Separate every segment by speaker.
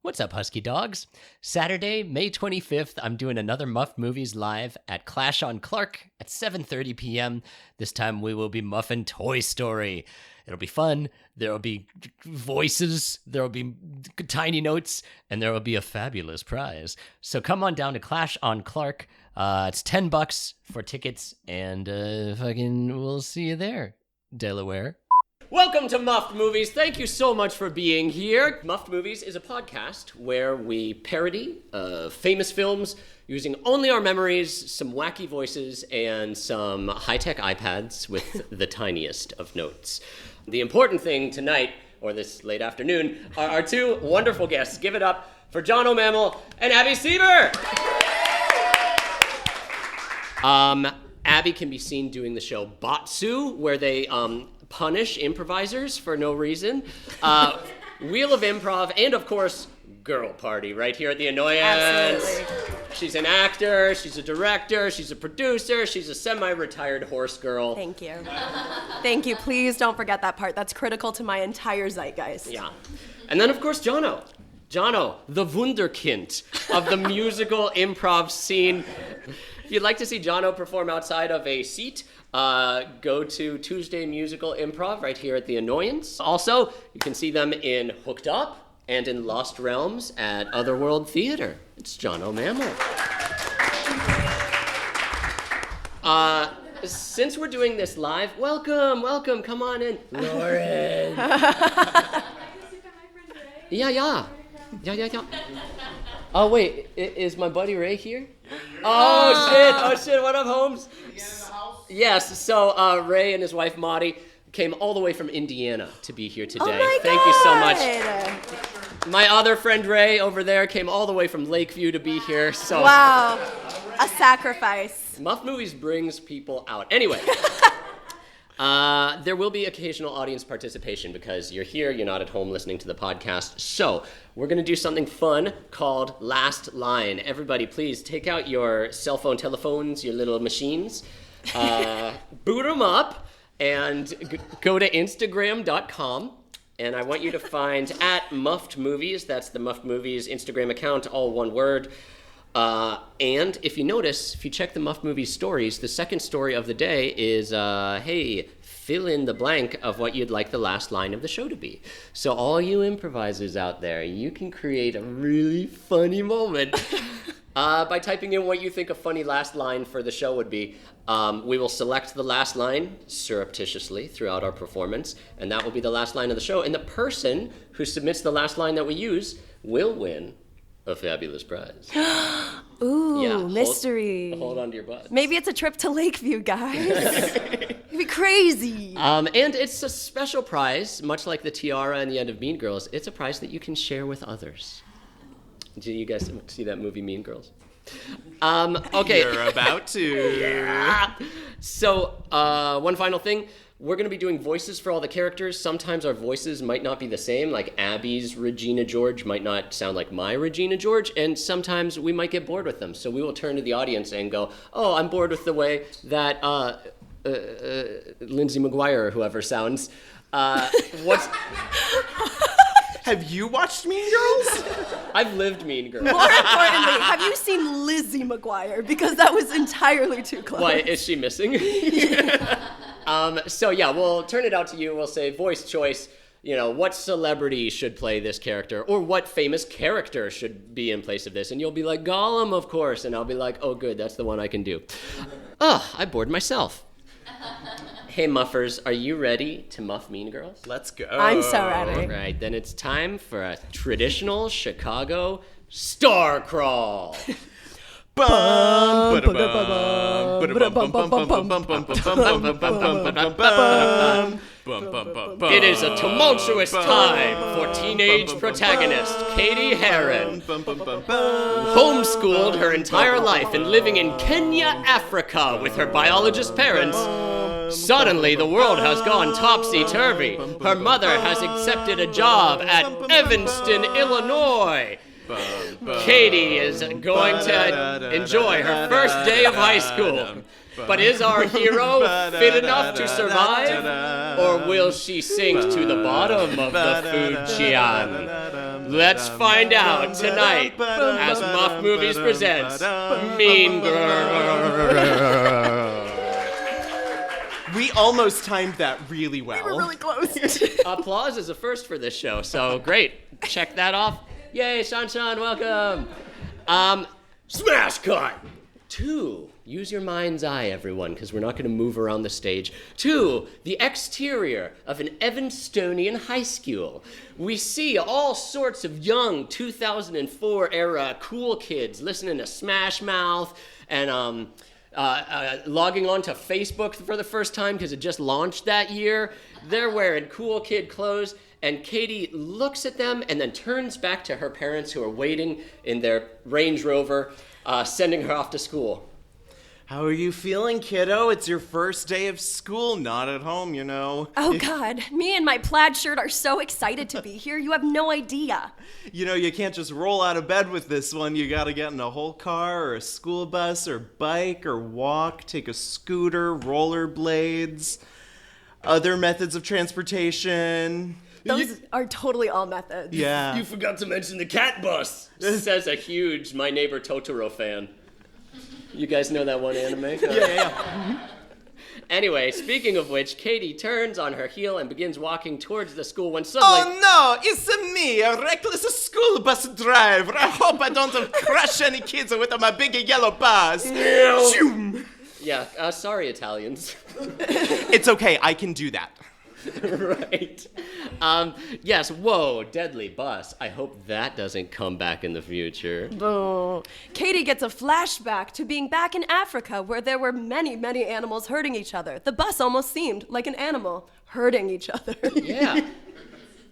Speaker 1: What's up, Husky Dogs? Saturday, May 25th, I'm doing another Muffed Movies live at Clash on Clark at 7:30 p.m. This time we will be muffing Toy Story. It'll be fun. There will be voices. There will be tiny notes. And there will be a fabulous prize. So come on down to Clash on Clark. It's $10 for tickets. And we'll see you there, Delaware. Welcome to Muffed Movies. Thank you so much for being here. Muffed Movies is a podcast where we parody famous films using only our memories, some wacky voices, and some high-tech iPads with the tiniest of notes. The important thing tonight, or this late afternoon, are our two wonderful guests. Give it up for JONO MAMMEL and Abby Seeber. Abby can be seen doing the show Batsu, where they punish improvisers for no reason. Wheel of Improv, and of course, Girl Party right here at the Annoyance.
Speaker 2: Absolutely.
Speaker 1: She's an actor, she's a director, she's a producer, she's a semi-retired horse girl.
Speaker 2: Thank you. Thank you. Please don't forget that part. That's critical to my entire zeitgeist.
Speaker 1: Yeah. And then, of course, JONO. JONO, the wunderkind of the musical improv scene. If you'd like to see JONO perform outside of a seat, go to Tuesday Musical Improv right here at the Annoyance. Also, you can see them in Hooked Up and in Lost Realms at Otherworld Theater. It's JONO MAMMEL. Since we're doing this live, welcome, come on in. Lauren. Yeah. Oh, wait, is my buddy Ray here? Oh shit, what up, Holmes? Yes, so Ray and his wife Maudie came all the way from Indiana to be here today.
Speaker 2: Oh my
Speaker 1: Thank you so much.
Speaker 2: God.
Speaker 1: My other friend Ray over there came all the way from Lakeview to be here. So
Speaker 2: Wow, a sacrifice.
Speaker 1: Muffed Movies brings people out. Anyway, there will be occasional audience participation because you're here, you're not at home listening to the podcast. So we're going to do something fun called Last Line. Everybody, please take out your cell phone telephones, your little machines, boot them up, and go to Instagram.com. And I want you to find at Muffed Movies. That's the Muffed Movies Instagram account, all one word. And if you notice, if you check the Muffed Movies stories, the second story of the day is, hey, fill in the blank of what you'd like the last line of the show to be. So all you improvisers out there, you can create a really funny moment by typing in what you think a funny last line for the show would be. We will select the last line surreptitiously throughout our performance, and that will be the last line of the show. And the person who submits the last line that we use will win a fabulous prize.
Speaker 2: Ooh,
Speaker 1: Yeah,
Speaker 2: mystery.
Speaker 1: Hold on to your butt.
Speaker 2: Maybe it's a trip to Lakeview, guys. It'd be crazy.
Speaker 1: And it's a special prize, much like the tiara and the end of Mean Girls. It's a prize that you can share with others. Did you guys see that movie Mean Girls? Okay.
Speaker 3: You're about to.
Speaker 1: Yeah. So, one final thing. We're going to be doing voices for all the characters. Sometimes our voices might not be the same, like Abby's Regina George might not sound like my Regina George, and sometimes we might get bored with them. So we will turn to the audience and go, oh, I'm bored with the way that Lindsay McGuire or whoever sounds. What's...
Speaker 3: Have you watched Mean Girls?
Speaker 1: I've lived Mean Girls.
Speaker 2: More importantly, have you seen Lizzie McGuire? Because that was entirely too close.
Speaker 1: Why, is she missing? So yeah, we'll turn it out to you. We'll say voice choice, what celebrity should play this character, or what famous character should be in place of this, and you'll be like, Gollum, of course, and I'll be like, oh good, that's the one I can do. I bored myself. Hey Muffers, are you ready to muff Mean Girls?
Speaker 3: Let's go.
Speaker 2: I'm so ready.
Speaker 1: All right, then it's time for a traditional Chicago star crawl. It is a tumultuous time for teenage protagonist Katie Heron. Homeschooled her entire life and living in Kenya, Africa with her biologist parents. Suddenly, the world has gone topsy-turvy. Her mother has accepted a job at Evanston, Illinois. Katie is going to enjoy her first day of high school. But is our hero fit enough to survive? Or will she sink to the bottom of the food chain? Let's find out tonight as Muffed Movies presents Mean Girl.
Speaker 3: We almost timed that really well.
Speaker 2: We were really close.
Speaker 1: Applause is a first for this show, so great. Check that off. Yay, Sean, welcome. Smash cut. 2. Use your mind's eye, everyone, because we're not going to move around the stage. 2. The exterior of an Evanstonian high school. We see all sorts of young 2004 era cool kids listening to Smash Mouth and logging on to Facebook for the first time because it just launched that year. They're wearing cool kid clothes, and Katie looks at them and then turns back to her parents who are waiting in their Range Rover, sending her off to school.
Speaker 3: How are you feeling, kiddo? It's your first day of school, not at home, you know.
Speaker 2: Oh, God. Me and my plaid shirt are so excited to be here. You have no idea.
Speaker 3: You know, you can't just roll out of bed with this one. You gotta get in a whole car or a school bus or bike or walk, take a scooter, rollerblades, other methods of transportation.
Speaker 2: Those are totally all methods.
Speaker 3: Yeah.
Speaker 1: You forgot to mention the cat bus, says a huge My Neighbor Totoro fan. You guys know that one anime?
Speaker 3: Yeah.
Speaker 1: Anyway, speaking of which, Katie turns on her heel and begins walking towards the school when suddenly...
Speaker 3: Oh no, it's me, a reckless school bus driver. I hope I don't crush any kids with my big yellow bus.
Speaker 1: Yeah, sorry, Italians.
Speaker 3: It's okay, I can do that.
Speaker 1: Right. Yes, whoa, deadly bus. I hope that doesn't come back in the future.
Speaker 2: Boo. Katie gets a flashback to being back in Africa where there were many, many animals hurting each other. The bus almost seemed like an animal hurting each other.
Speaker 1: Yeah.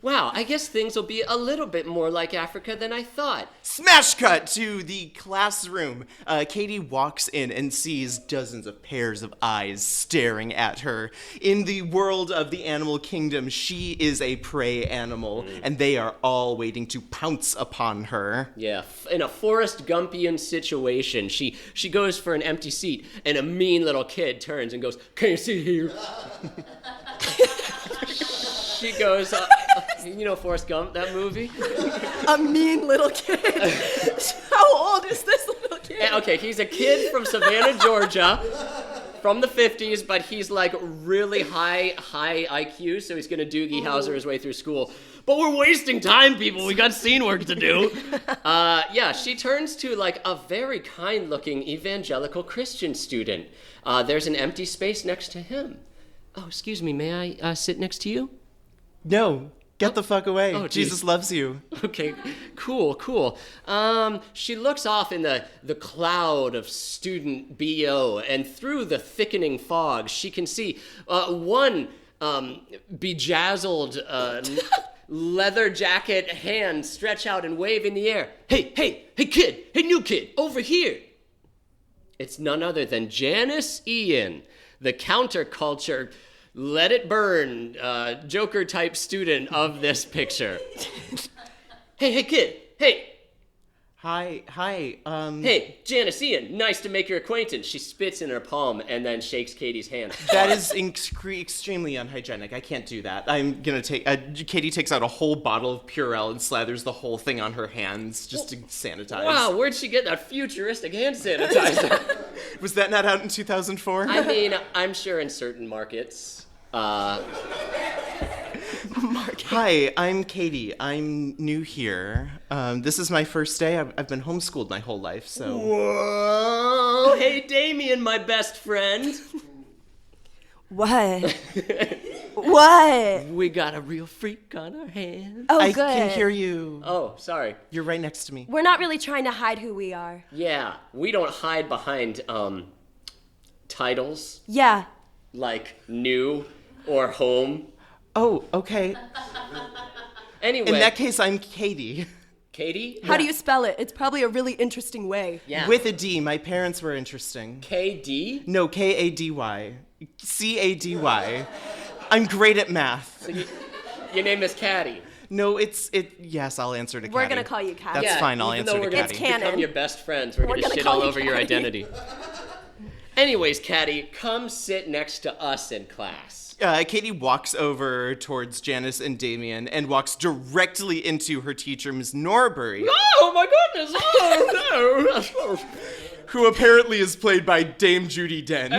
Speaker 1: Wow, I guess things will be a little bit more like Africa than I thought.
Speaker 3: Smash cut to the classroom. Katie walks in and sees dozens of pairs of eyes staring at her. In the world of the animal kingdom, she is a prey animal, and they are all waiting to pounce upon her.
Speaker 1: Yeah, in a Forrest Gumpian situation, she goes for an empty seat, and a mean little kid turns and goes, "Can you sit here?" She goes, you know Forrest Gump, that movie?
Speaker 2: A mean little kid. How old is this little kid?
Speaker 1: Okay, he's a kid from Savannah, Georgia, from the 50s, but he's like really high IQ, so he's gonna Doogie Howser his way through school. But we're wasting time, people. We got scene work to do. Yeah, she turns to like a very kind-looking evangelical Christian student. There's an empty space next to him. Oh, excuse me, may I sit next to you?
Speaker 3: No, get the fuck away.
Speaker 1: Oh,
Speaker 3: Jesus loves you.
Speaker 1: Okay, cool. She looks off in the cloud of student BO, and through the thickening fog, she can see one bejazzled leather jacket hand stretch out and wave in the air. Hey, kid, hey, new kid, over here. It's none other than Janice Ian, the counterculture, let it burn, Joker-type student of this picture. Hey, kid, hey.
Speaker 3: Hi.
Speaker 1: Hey, Janice Ian, nice to make your acquaintance. She spits in her palm and then shakes Katie's hand.
Speaker 3: That is extremely unhygienic. I can't do that. I'm gonna take... Katie takes out a whole bottle of Purell and slathers the whole thing on her hands just to sanitize.
Speaker 1: Wow, where'd she get that futuristic hand sanitizer?
Speaker 3: Was that not out in 2004?
Speaker 1: I mean, I'm sure in certain markets.
Speaker 3: Hi, I'm Katie. I'm new here. This is my first day. I've been homeschooled my whole life, so...
Speaker 1: Whoa! Hey, Damien, my best friend.
Speaker 2: What? What?
Speaker 1: We got a real freak on our hands.
Speaker 2: Oh,
Speaker 3: I
Speaker 2: good.
Speaker 3: can hear you.
Speaker 1: Oh, sorry.
Speaker 3: You're right next to me.
Speaker 2: We're not really trying to hide who we are.
Speaker 1: Yeah, we don't hide behind, titles
Speaker 2: Yeah.
Speaker 1: like new or home.
Speaker 3: Oh, okay.
Speaker 1: Anyway.
Speaker 3: In that case, I'm Katie.
Speaker 1: Katie?
Speaker 2: How do you spell it? It's probably a really interesting way.
Speaker 1: Yeah.
Speaker 3: With a D. My parents were interesting.
Speaker 1: KD?
Speaker 3: No, K-A-D-Y. C-A-D-Y. I'm great at math.
Speaker 1: So your name is Caddy.
Speaker 3: No, yes, I'll answer to Caddy.
Speaker 2: We're gonna call you Caddy.
Speaker 3: That's fine, I'll
Speaker 1: even
Speaker 3: answer
Speaker 1: though
Speaker 3: to
Speaker 1: we're
Speaker 3: Caddy.
Speaker 1: gonna become
Speaker 2: canon.
Speaker 1: your best friends, we're gonna
Speaker 2: gonna
Speaker 1: shit
Speaker 2: call
Speaker 1: all
Speaker 2: you
Speaker 1: over your
Speaker 2: Caddy.
Speaker 1: identity. Anyways, Caddy, come sit next to us in class.
Speaker 3: Katie walks over towards Janice and Damien and walks directly into her teacher, Ms. Norbury.
Speaker 1: Oh my goodness! Oh no!
Speaker 3: Who apparently is played by Dame Judi Dench.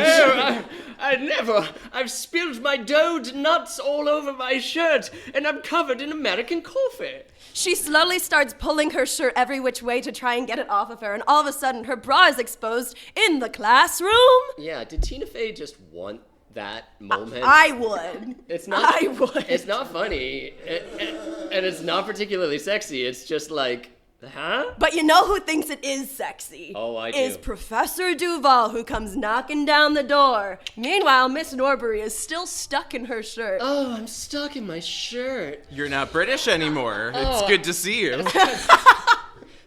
Speaker 1: Oh, I've spilled my doughed nuts all over my shirt, and I'm covered in American coffee.
Speaker 2: She slowly starts pulling her shirt every which way to try and get it off of her, and all of a sudden her bra is exposed in the classroom.
Speaker 1: Yeah, did Tina Fey just want that moment?
Speaker 2: I would.
Speaker 1: It's not.
Speaker 2: I would.
Speaker 1: It's not funny, and it's not particularly sexy. It's just like, huh?
Speaker 2: But you know who thinks it is sexy?
Speaker 1: Oh, I do.
Speaker 2: Is Professor Duval, who comes knocking down the door. Meanwhile, Miss Norbury is still stuck in her shirt.
Speaker 1: Oh, I'm stuck in my shirt.
Speaker 3: You're not British anymore. It's good to see you.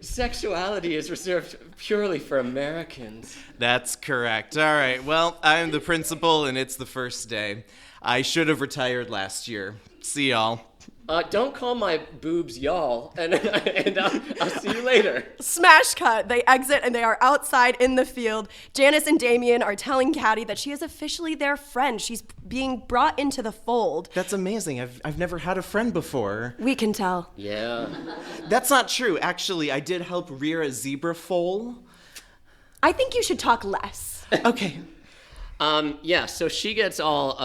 Speaker 1: Sexuality is reserved purely for Americans.
Speaker 3: That's correct. All right, well, I'm the principal and it's the first day. I should have retired last year. See y'all.
Speaker 1: Don't call my boobs y'all, and I'll see you later.
Speaker 2: Smash cut. They exit and they are outside in the field. Janice and Damien are telling Caddy that she is officially their friend. She's being brought into the fold.
Speaker 3: That's amazing. I've never had a friend before.
Speaker 2: We can tell.
Speaker 1: Yeah.
Speaker 3: That's not true. Actually, I did help rear a zebra foal.
Speaker 2: I think you should talk less.
Speaker 3: Okay.
Speaker 1: Yeah, so she gets all,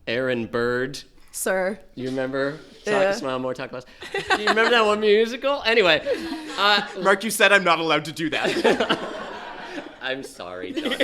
Speaker 1: Aaron Bird.
Speaker 2: Sir.
Speaker 1: You remember?
Speaker 2: Yeah.
Speaker 1: Smile More, Talk Less. Do you remember that one musical? Anyway.
Speaker 3: Mark, you said I'm not allowed to do that.
Speaker 1: I'm sorry, John.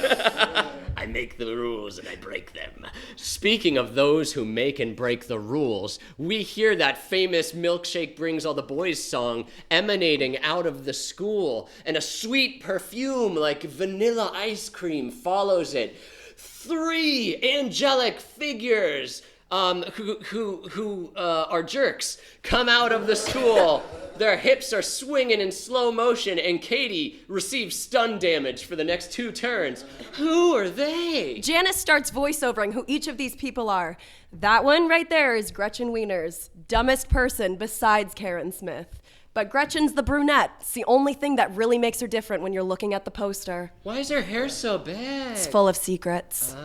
Speaker 1: I make the rules and I break them. Speaking of those who make and break the rules, we hear that famous Milkshake Brings All the Boys song emanating out of the school, and a sweet perfume like vanilla ice cream follows it. 3 angelic figures who are jerks come out of the school. Their hips are swinging in slow motion, and Katie receives stun damage for the next 2 turns. Who are they?
Speaker 2: Janice starts voiceovering who each of these people are. That one right there is Gretchen Wieners, dumbest person besides Karen Smith. But Gretchen's the brunette. It's the only thing that really makes her different when you're looking at the poster.
Speaker 1: Why is her hair so big?
Speaker 2: It's full of secrets.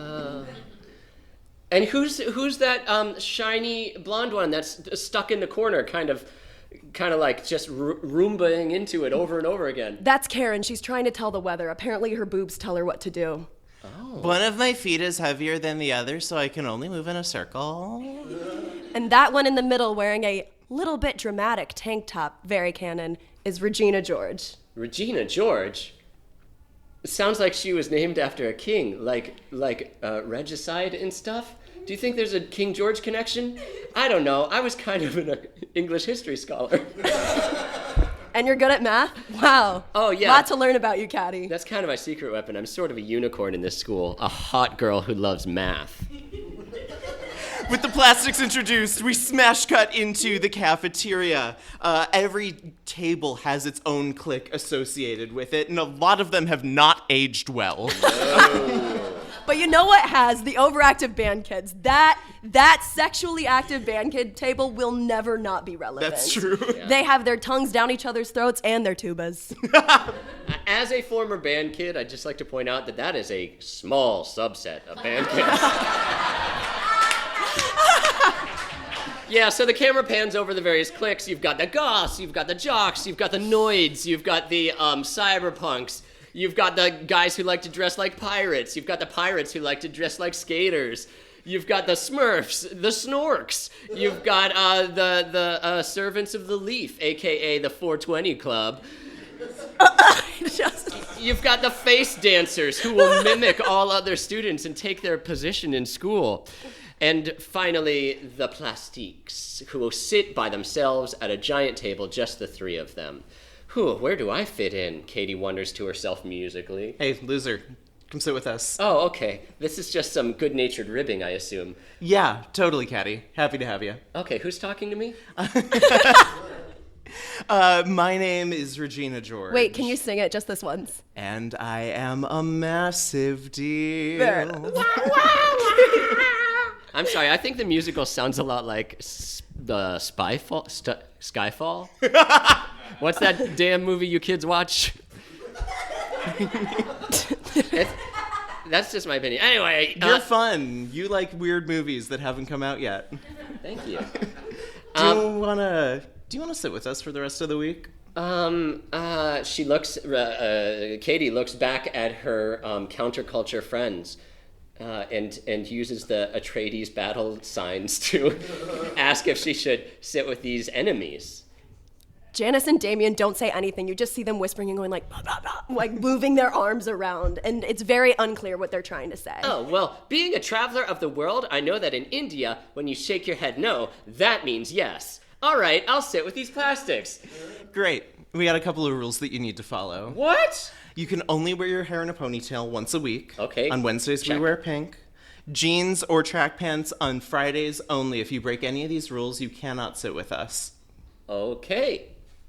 Speaker 1: And who's that shiny blonde one that's stuck in the corner, kind of like just Roombaing into it over and over again?
Speaker 2: That's Karen. She's trying to tell the weather. Apparently her boobs tell her what to do.
Speaker 1: Oh.
Speaker 3: One of my feet is heavier than the other, so I can only move in a circle.
Speaker 2: And that one in the middle wearing a little bit dramatic tank top, very canon, is Regina George.
Speaker 1: Regina George? It sounds like she was named after a king, like regicide and stuff. Do you think there's a King George connection? I don't know. I was kind of an English history scholar.
Speaker 2: And you're good at math? Wow.
Speaker 1: Oh, yeah.
Speaker 2: Lot to learn about you, Caddy.
Speaker 1: That's kind of my secret weapon. I'm sort of a unicorn in this school, a hot girl who loves math.
Speaker 3: With the plastics introduced, we smash cut into the cafeteria. Every table has its own clique associated with it, and a lot of them have not aged well.
Speaker 2: But you know what has? The overactive band kids. That sexually active band kid table will never not be relevant.
Speaker 3: That's true.
Speaker 1: Yeah.
Speaker 2: They have their tongues down each other's throats and their tubas.
Speaker 1: As a former band kid, I'd just like to point out that is a small subset of band kids. Yeah, so the camera pans over the various cliques. You've got the goths, you've got the jocks, you've got the noids, you've got the cyberpunks, you've got the guys who like to dress like pirates, you've got the pirates who like to dress like skaters, you've got the smurfs, the snorks, you've got the servants of the leaf, aka the 420 Club. You've got the face dancers who will mimic all other students and take their position in school. And finally, the plastiques, who will sit by themselves at a giant table, just the 3 of them. Where do I fit in? Katie wonders to herself musically.
Speaker 3: Hey, loser, come sit with us.
Speaker 1: Oh, okay. This is just some good-natured ribbing, I assume.
Speaker 3: Yeah, totally, Caddy. Happy to have you.
Speaker 1: Okay, who's talking to me?
Speaker 3: My name is Regina George.
Speaker 2: Wait, can you sing it just this once?
Speaker 3: And I am a massive deal.
Speaker 2: There it is.
Speaker 1: I'm sorry, I think the musical sounds a lot like the Skyfall. What's that damn movie you kids watch? That's just my opinion. Anyway.
Speaker 3: You're fun. You like weird movies that haven't come out yet.
Speaker 1: Thank you.
Speaker 3: Do you wanna sit with us for the rest of the week?
Speaker 1: She looks, Katie looks back at her counterculture friends and uses the Atreides battle signs to ask if she should sit with these enemies.
Speaker 2: Janice and Damien don't say anything. You just see them whispering and going like, blah, blah, blah, like moving their arms around. And it's very unclear what they're trying to say.
Speaker 1: Oh, well, being a traveler of the world, I know that in India, when you shake your head no, that means yes. All right, I'll sit with these plastics.
Speaker 3: Great. We got a couple of rules that you need to follow.
Speaker 1: What?
Speaker 3: You can only wear your hair in a ponytail once a week.
Speaker 1: Okay.
Speaker 3: On Wednesdays, we wear pink. Jeans or track pants on Fridays only. If you break any of these rules, you cannot sit with us.
Speaker 1: Okay.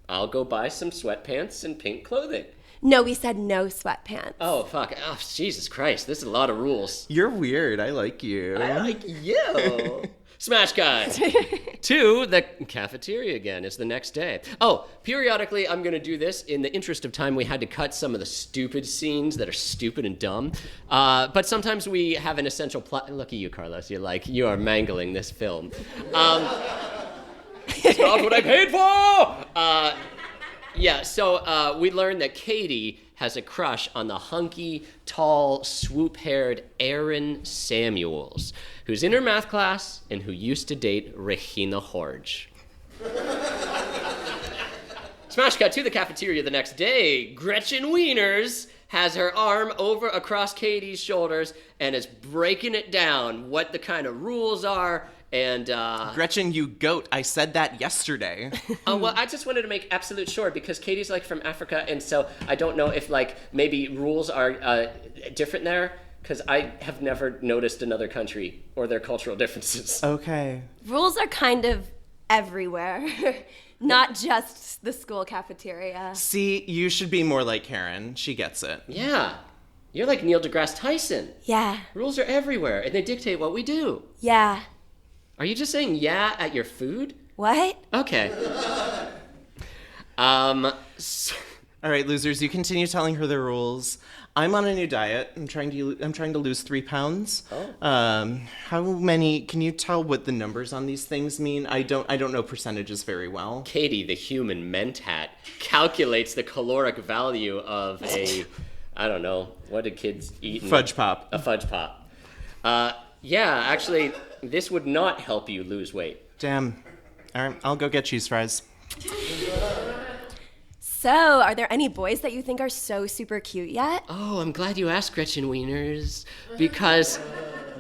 Speaker 1: I'll go buy some sweatpants and pink clothing.
Speaker 2: No, we said no sweatpants.
Speaker 1: Oh, fuck. Oh, Jesus Christ. This is a lot of rules.
Speaker 3: You're weird. I like you.
Speaker 1: I like you. Smash guy. To the cafeteria again. It's the next day. Oh, periodically I'm going to do this. In the interest of time, we had to cut some of the stupid scenes that are stupid and dumb. But sometimes we have an essential plot. Look at you, Carlos. You are mangling this film. It's not what I paid for! So we learned that Katie has a crush on the hunky, tall, swoop-haired Aaron Samuels, who's in her math class and who used to date Regina Horge. Smash cut to the cafeteria the next day. Gretchen Wieners has her arm over across Katie's shoulders and is breaking it down, what the kind of rules are. And
Speaker 3: Gretchen, you goat. I said that yesterday.
Speaker 1: Well, I just wanted to make absolute sure because Katie's from Africa, and so I don't know if maybe rules are different there because I have never noticed another country or their cultural differences.
Speaker 3: Okay.
Speaker 2: Rules are kind of everywhere, not just the school cafeteria.
Speaker 3: See, you should be more like Karen. She gets it.
Speaker 1: Yeah. You're like Neil deGrasse Tyson.
Speaker 2: Yeah.
Speaker 1: Rules are everywhere, and they dictate what we do.
Speaker 2: Yeah.
Speaker 1: Are you just saying yeah at your food?
Speaker 2: What?
Speaker 1: Okay.
Speaker 3: All right, losers, you continue telling her the rules. I'm on a new diet. I'm trying to lose 3 pounds.
Speaker 1: Oh.
Speaker 3: How many? Can you tell what the numbers on these things mean? I don't know percentages very well.
Speaker 1: Katie, the human mentat, calculates the caloric value of a, I don't know, what do kids eat?
Speaker 3: Fudge pop.
Speaker 1: A fudge pop. Yeah, actually, this would not help you lose weight.
Speaker 3: Damn. All right, I'll go get cheese fries.
Speaker 2: So, are there any boys that you think are so super cute yet?
Speaker 1: Oh, I'm glad you asked, Gretchen Wieners, because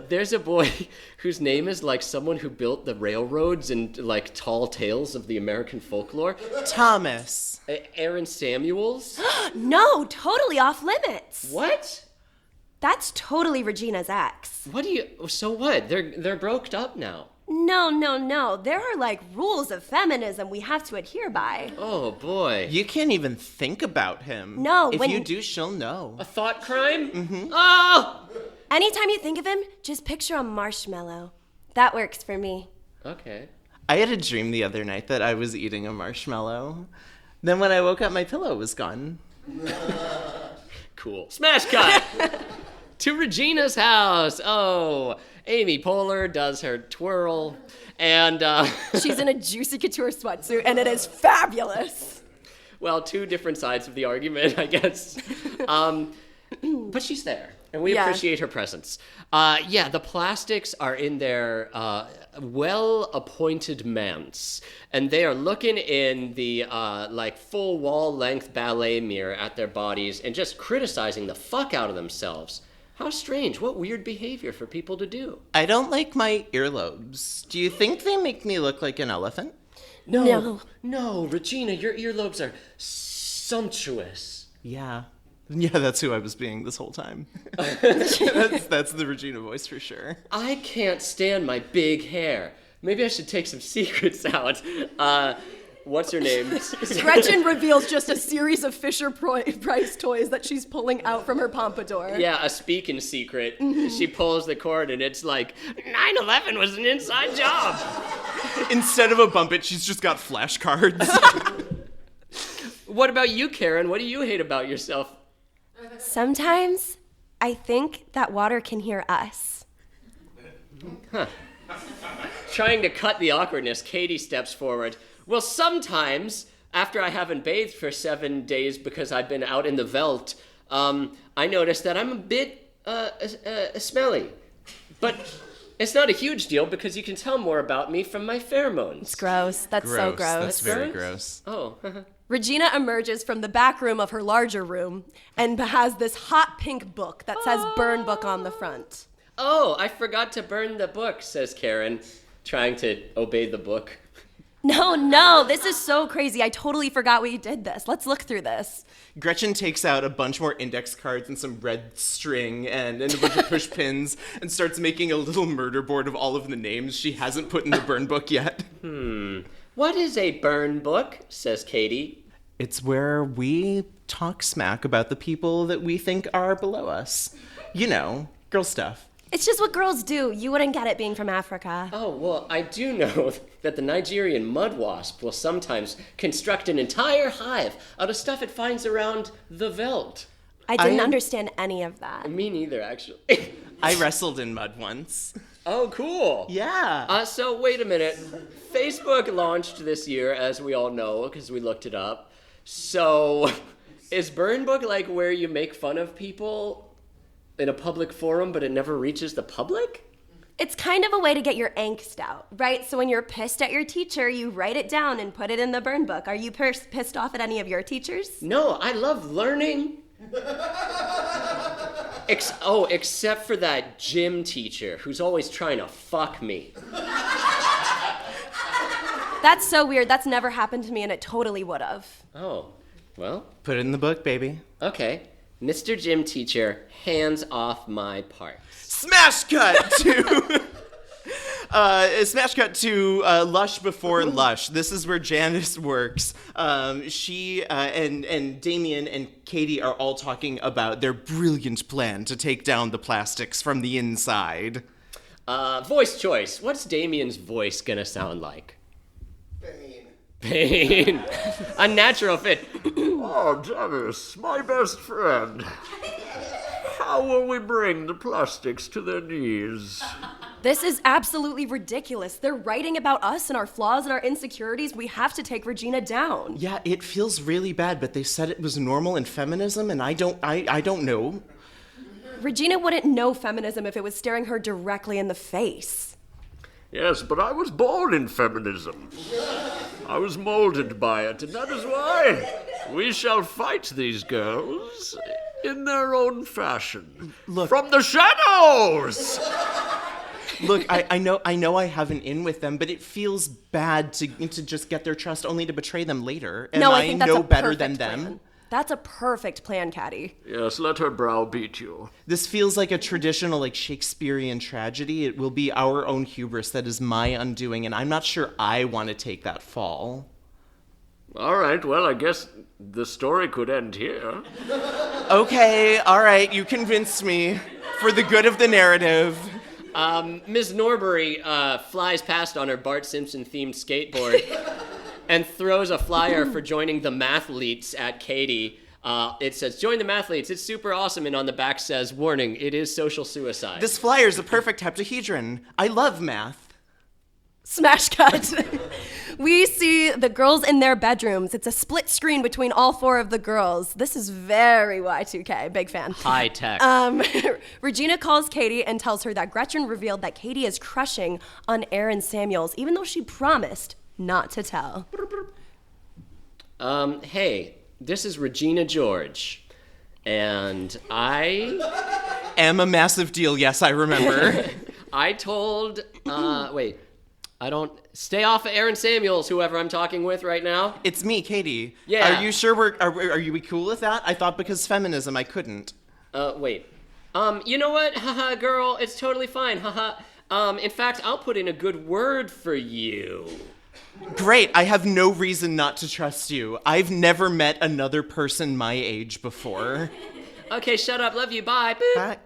Speaker 1: there's a boy whose name is like someone who built the railroads and tall tales of the American folklore.
Speaker 3: Thomas.
Speaker 1: Aaron Samuels?
Speaker 2: No, totally off limits.
Speaker 1: What?
Speaker 2: That's totally Regina's ex.
Speaker 1: So what? They're broke up now.
Speaker 2: No. There are rules of feminism we have to adhere by.
Speaker 1: Oh boy.
Speaker 3: You can't even think about him.
Speaker 2: No,
Speaker 3: If you do, she'll know.
Speaker 1: A thought crime?
Speaker 3: Mm-hmm.
Speaker 1: Oh!
Speaker 2: Anytime you think of him, just picture a marshmallow. That works for me.
Speaker 1: Okay.
Speaker 3: I had a dream the other night that I was eating a marshmallow. Then when I woke up, my pillow was gone.
Speaker 1: Cool. Smash cut! To Regina's house. Oh, Amy Poehler does her twirl, and
Speaker 2: She's in a Juicy Couture sweatsuit, and it is fabulous.
Speaker 1: Well, two different sides of the argument, I guess. But she's there, and we appreciate her presence. The plastics are in their well-appointed manse, and they are looking in the full wall-length ballet mirror at their bodies and just criticizing the fuck out of themselves. How strange. What weird behavior for people to do.
Speaker 3: I don't like my earlobes. Do you think they make me look like an elephant?
Speaker 2: No,
Speaker 1: Regina, your earlobes are sumptuous.
Speaker 3: Yeah, that's who I was being this whole time. That's the Regina voice for sure.
Speaker 1: I can't stand my big hair. Maybe I should take some secrets out. What's her name?
Speaker 2: Gretchen reveals just a series of Fisher-Price toys that she's pulling out from her pompadour.
Speaker 1: Yeah, a speaking secret. She pulls the cord and it's 9/11 was an inside job.
Speaker 3: Instead of a bump it, she's just got flashcards.
Speaker 1: What about you, Karen? What do you hate about yourself?
Speaker 2: Sometimes I think that water can hear us.
Speaker 1: Trying to cut the awkwardness, Katie steps forward. Well, sometimes, after I haven't bathed for 7 days because I've been out in the veldt, I notice that I'm a bit smelly. But it's not a huge deal because you can tell more about me from my pheromones.
Speaker 2: It's gross. That's so gross.
Speaker 3: That's very gross.
Speaker 1: Oh.
Speaker 2: Regina emerges from the back room of her larger room and has this hot pink book that says Burn Book on the front.
Speaker 1: Oh, I forgot to burn the book, says Karen, trying to obey the book.
Speaker 2: No, this is so crazy. I totally forgot we did this. Let's look through this.
Speaker 3: Gretchen takes out a bunch more index cards and some red string and a bunch of push pins and starts making a little murder board of all of the names she hasn't put in the burn book yet.
Speaker 1: What is a burn book, says Katie.
Speaker 3: It's where we talk smack about the people that we think are below us. You know, girl stuff.
Speaker 2: It's just what girls do. You wouldn't get it being from Africa.
Speaker 1: Oh, well, I do know that the Nigerian mud wasp will sometimes construct an entire hive out of stuff it finds around the veldt.
Speaker 2: I didn't understand any of that.
Speaker 1: Me neither, actually.
Speaker 3: I wrestled in mud once.
Speaker 1: Oh, cool.
Speaker 3: Yeah.
Speaker 1: So wait a minute. Facebook launched this year, as we all know, because we looked it up. So is Burn Book like where you make fun of people in a public forum, but it never reaches the public?
Speaker 2: It's kind of a way to get your angst out, right? So when you're pissed at your teacher, you write it down and put it in the burn book. Are you pissed off at any of your teachers?
Speaker 1: No, I love learning. Except for that gym teacher who's always trying to fuck me.
Speaker 2: That's so weird. That's never happened to me, and it totally would have.
Speaker 1: Oh, well,
Speaker 3: Put it in the book, baby.
Speaker 1: okay. Mr. Gym Teacher, hands off my parts.
Speaker 3: Smash cut to Lush Before Lush. This is where Janice works. She and Damien and Katie are all talking about their brilliant plan to take down the plastics from the inside.
Speaker 1: Voice choice. What's Damien's voice gonna sound like? Pain. A natural fit.
Speaker 4: Oh, Janice, my best friend. How will we bring the plastics to their knees?
Speaker 2: This is absolutely ridiculous. They're writing about us and our flaws and our insecurities. We have to take Regina down.
Speaker 3: Yeah, it feels really bad, but they said it was normal in feminism, and I don't know.
Speaker 2: Regina wouldn't know feminism if it was staring her directly in the face.
Speaker 4: Yes, but I was born in feminism. I was molded by it, and that is why we shall fight these girls in their own fashion.
Speaker 3: Look.
Speaker 4: From the shadows!
Speaker 3: Look, I know I have an in with them, but it feels bad to just get their trust only to betray them later. And
Speaker 2: No, I think that's
Speaker 3: know
Speaker 2: a
Speaker 3: better than
Speaker 2: perfect
Speaker 3: them.
Speaker 2: plan. That's a perfect plan, Caddy.
Speaker 4: Yes, let her browbeat you.
Speaker 3: This feels like a traditional, Shakespearean tragedy. It will be our own hubris that is my undoing, and I'm not sure I want to take that fall.
Speaker 4: All right, well, I guess the story could end here.
Speaker 3: Okay, all right, you convinced me. For the good of the narrative.
Speaker 1: Ms. Norbury flies past on her Bart Simpson-themed skateboard and throws a flyer for joining the mathletes at Katie. It says, join the mathletes, it's super awesome, and on the back says, warning, it is social suicide.
Speaker 3: This flyer's a perfect heptahedron. I love math.
Speaker 2: Smash cut. We see the girls in their bedrooms. It's a split screen between all four of the girls. This is very Y2K. Big fan.
Speaker 1: High tech.
Speaker 2: Regina calls Katie and tells her that Gretchen revealed that Katie is crushing on Aaron Samuels, even though she promised not to tell.
Speaker 1: Hey, this is Regina George, and I
Speaker 3: Am a massive deal, yes, I remember.
Speaker 1: I told, stay off of Aaron Samuels, whoever I'm talking with right now.
Speaker 3: It's me, Katie.
Speaker 1: Yeah.
Speaker 3: Are you sure are we cool with that? I thought because feminism, I couldn't.
Speaker 1: Wait. You know what? Haha, girl, it's totally fine. Haha. In fact, I'll put in a good word for you.
Speaker 3: Great, I have no reason not to trust you. I've never met another person my age before.
Speaker 1: Okay, shut up. Love you. Bye. Boop.
Speaker 3: Hi.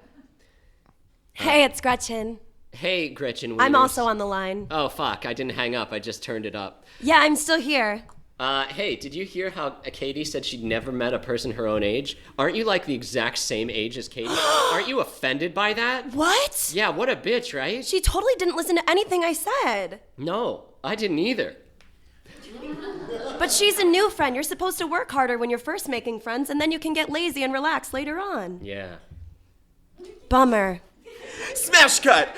Speaker 2: Hey, it's Gretchen.
Speaker 1: Hey, Gretchen Wieners.
Speaker 2: I'm also on the line.
Speaker 1: Oh, fuck. I didn't hang up. I just turned it up.
Speaker 2: Yeah, I'm still here.
Speaker 1: Hey, did you hear how Katie said she'd never met a person her own age? Aren't you like the exact same age as Katie? Aren't you offended by that?
Speaker 2: What?
Speaker 1: Yeah, what a bitch, right?
Speaker 2: She totally didn't listen to anything I said.
Speaker 1: No, I didn't either.
Speaker 2: But she's a new friend. You're supposed to work harder when you're first making friends, and then you can get lazy and relax later on.
Speaker 1: Yeah.
Speaker 2: Bummer.
Speaker 3: Smash cut!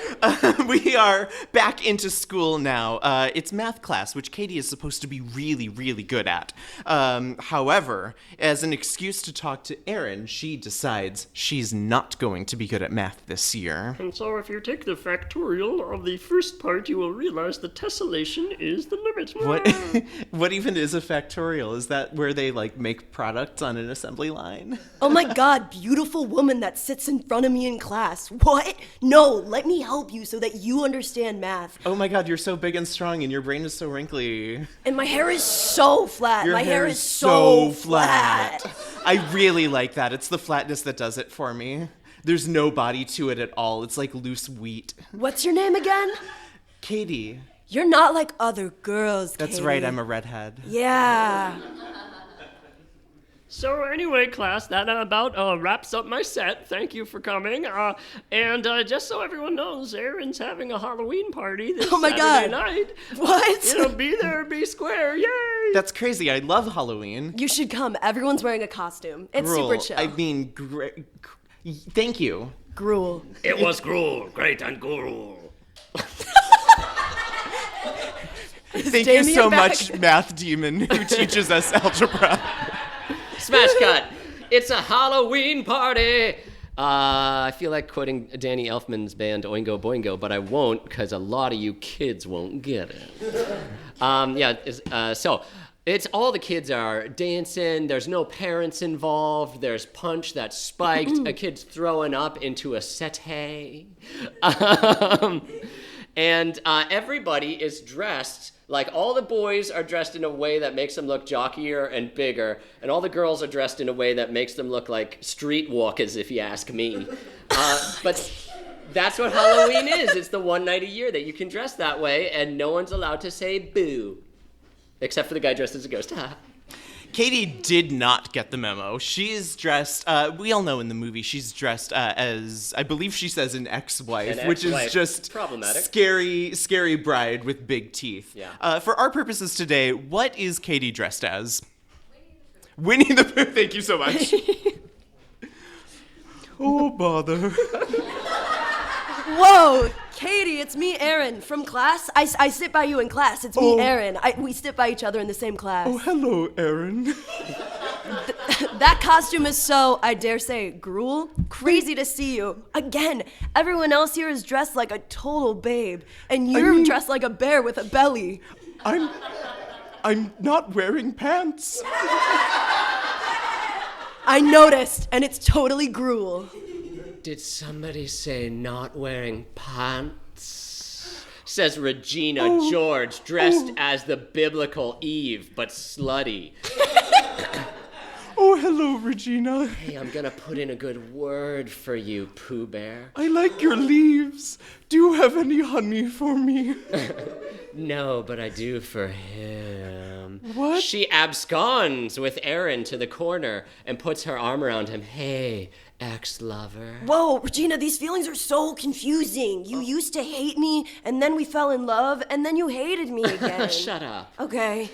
Speaker 3: We are back into school now. It's math class, which Katie is supposed to be really, really good at. However, as an excuse to talk to Erin, she decides she's not going to be good at math this year.
Speaker 4: And so if you take the factorial of the first part, you will realize the tessellation is the limit.
Speaker 3: What even is a factorial? Is that where they, make products on an assembly line?
Speaker 2: Oh my god, beautiful woman that sits in front of me in class. What? No, let me help you so that you understand math.
Speaker 3: Oh my god, you're so big and strong and your brain is so wrinkly.
Speaker 2: And my hair is so flat.
Speaker 3: Your
Speaker 2: my
Speaker 3: hair
Speaker 2: is so flat.
Speaker 3: I really like that. It's the flatness that does it for me. There's no body to it at all. It's like loose wheat.
Speaker 2: What's your name again?
Speaker 3: Katie.
Speaker 2: You're not like other girls,
Speaker 3: That's
Speaker 2: Katie.
Speaker 3: right, I'm a redhead.
Speaker 2: Yeah.
Speaker 4: So anyway, class, that about wraps up my set. Thank you for coming. And just so everyone knows, Erin's having a Halloween party this Saturday night.
Speaker 2: What?
Speaker 4: It'll be there, be square, yay!
Speaker 3: That's crazy. I love Halloween.
Speaker 2: You should come. Everyone's wearing a costume. It's
Speaker 3: Gruel.
Speaker 2: super chill.
Speaker 3: I mean, thank you.
Speaker 2: Gruel.
Speaker 4: It was gruel, great and gruel.
Speaker 3: Thank you so much, Math Demon, who teaches us algebra.
Speaker 1: Smash cut! It's a Halloween party! I feel like quoting Danny Elfman's band Oingo Boingo, but I won't because a lot of you kids won't get it. So it's all the kids are dancing. There's no parents involved. There's punch that's spiked. A kid's throwing up into a settee. And everybody is dressed, like all the boys are dressed in a way that makes them look jockier and bigger, and all the girls are dressed in a way that makes them look like streetwalkers, if you ask me. But that's what Halloween is. It's the one night a year that you can dress that way, and no one's allowed to say boo. Except for the guy dressed as a ghost.
Speaker 3: Katie did not get the memo. She's dressed, we all know in the movie, she's dressed as, I believe she says an ex-wife, which is just
Speaker 1: problematic.
Speaker 3: Scary bride with big teeth.
Speaker 1: Yeah.
Speaker 3: For our purposes today, what is Katie dressed as? Winnie the Pooh, thank you so much. Oh, bother.
Speaker 2: Whoa, Katie, it's me, Erin, from class. I sit by you in class. It's me, Erin. We sit by each other in the same class.
Speaker 3: Oh, hello, Erin.
Speaker 2: That costume is so, I dare say, gruel. Crazy to see you. Again, everyone else here is dressed like a total babe, and you're dressed like a bear with a belly.
Speaker 3: I'm not wearing pants.
Speaker 2: I noticed, and it's totally gruel.
Speaker 1: Did somebody say not wearing pants? Says Regina George, dressed as the biblical Eve, but slutty.
Speaker 3: Oh, hello, Regina.
Speaker 1: Hey, I'm gonna put in a good word for you, Pooh Bear.
Speaker 3: I like your leaves. Do you have any honey for me?
Speaker 1: No, but I do for him.
Speaker 3: What?
Speaker 1: She absconds with Erin to the corner and puts her arm around him. Hey, ex-lover.
Speaker 2: Whoa, Regina, these feelings are so confusing. You used to hate me, and then we fell in love, and then you hated me again.
Speaker 1: Shut up.
Speaker 2: Okay.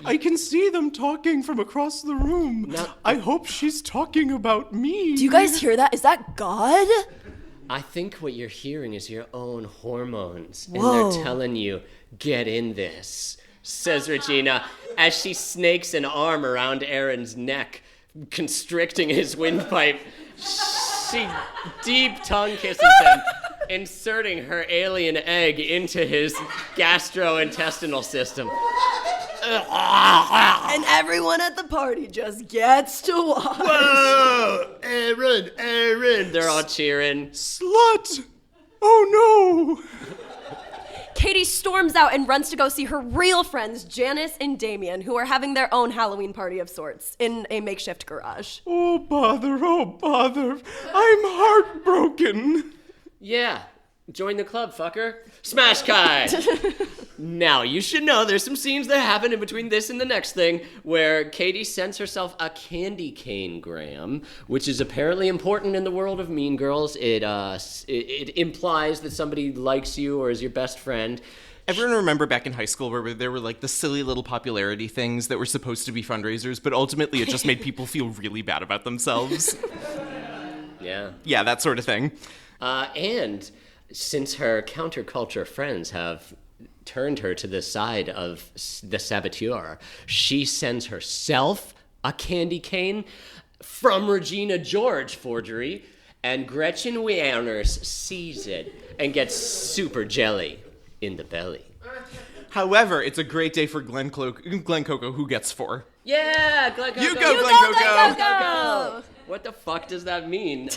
Speaker 3: I can see them talking from across the room.
Speaker 1: No.
Speaker 3: I hope she's talking about me.
Speaker 2: Do you guys hear that? Is that God?
Speaker 1: I think what you're hearing is your own hormones.
Speaker 2: Whoa.
Speaker 1: And they're telling you, get in this, says Regina, as she snakes an arm around Erin's neck, constricting his windpipe. She deep tongue kisses him, inserting her alien egg into his gastrointestinal system.
Speaker 2: And everyone at the party just gets to watch.
Speaker 1: Whoa! Erin! They're all cheering.
Speaker 3: Slut! Oh no!
Speaker 2: Katie storms out and runs to go see her real friends, Janice and Damien, who are having their own Halloween party of sorts in a makeshift garage.
Speaker 3: Oh bother, I'm heartbroken.
Speaker 1: Yeah, Join the club, fucker. Smash cut! Now, you should know there's some scenes that happen in between this and the next thing where Katie sends herself a candy cane gram, which is apparently important in the world of Mean Girls. It implies that somebody likes you or is your best friend.
Speaker 3: Everyone remember back in high school where there were like the silly little popularity things that were supposed to be fundraisers, but ultimately it just made people feel really bad about themselves.
Speaker 1: Yeah.
Speaker 3: Yeah, that sort of thing.
Speaker 1: And since her counterculture friends have turned her to the side of the saboteur, she sends herself a candy cane from Regina George forgery, and Gretchen Wieners sees it and gets super jelly in the belly.
Speaker 3: However, it's a great day for Glen Coco, who gets 4.
Speaker 1: Yeah, Glen Coco.
Speaker 3: You go, Glen
Speaker 2: Coco!
Speaker 1: What the fuck does that mean?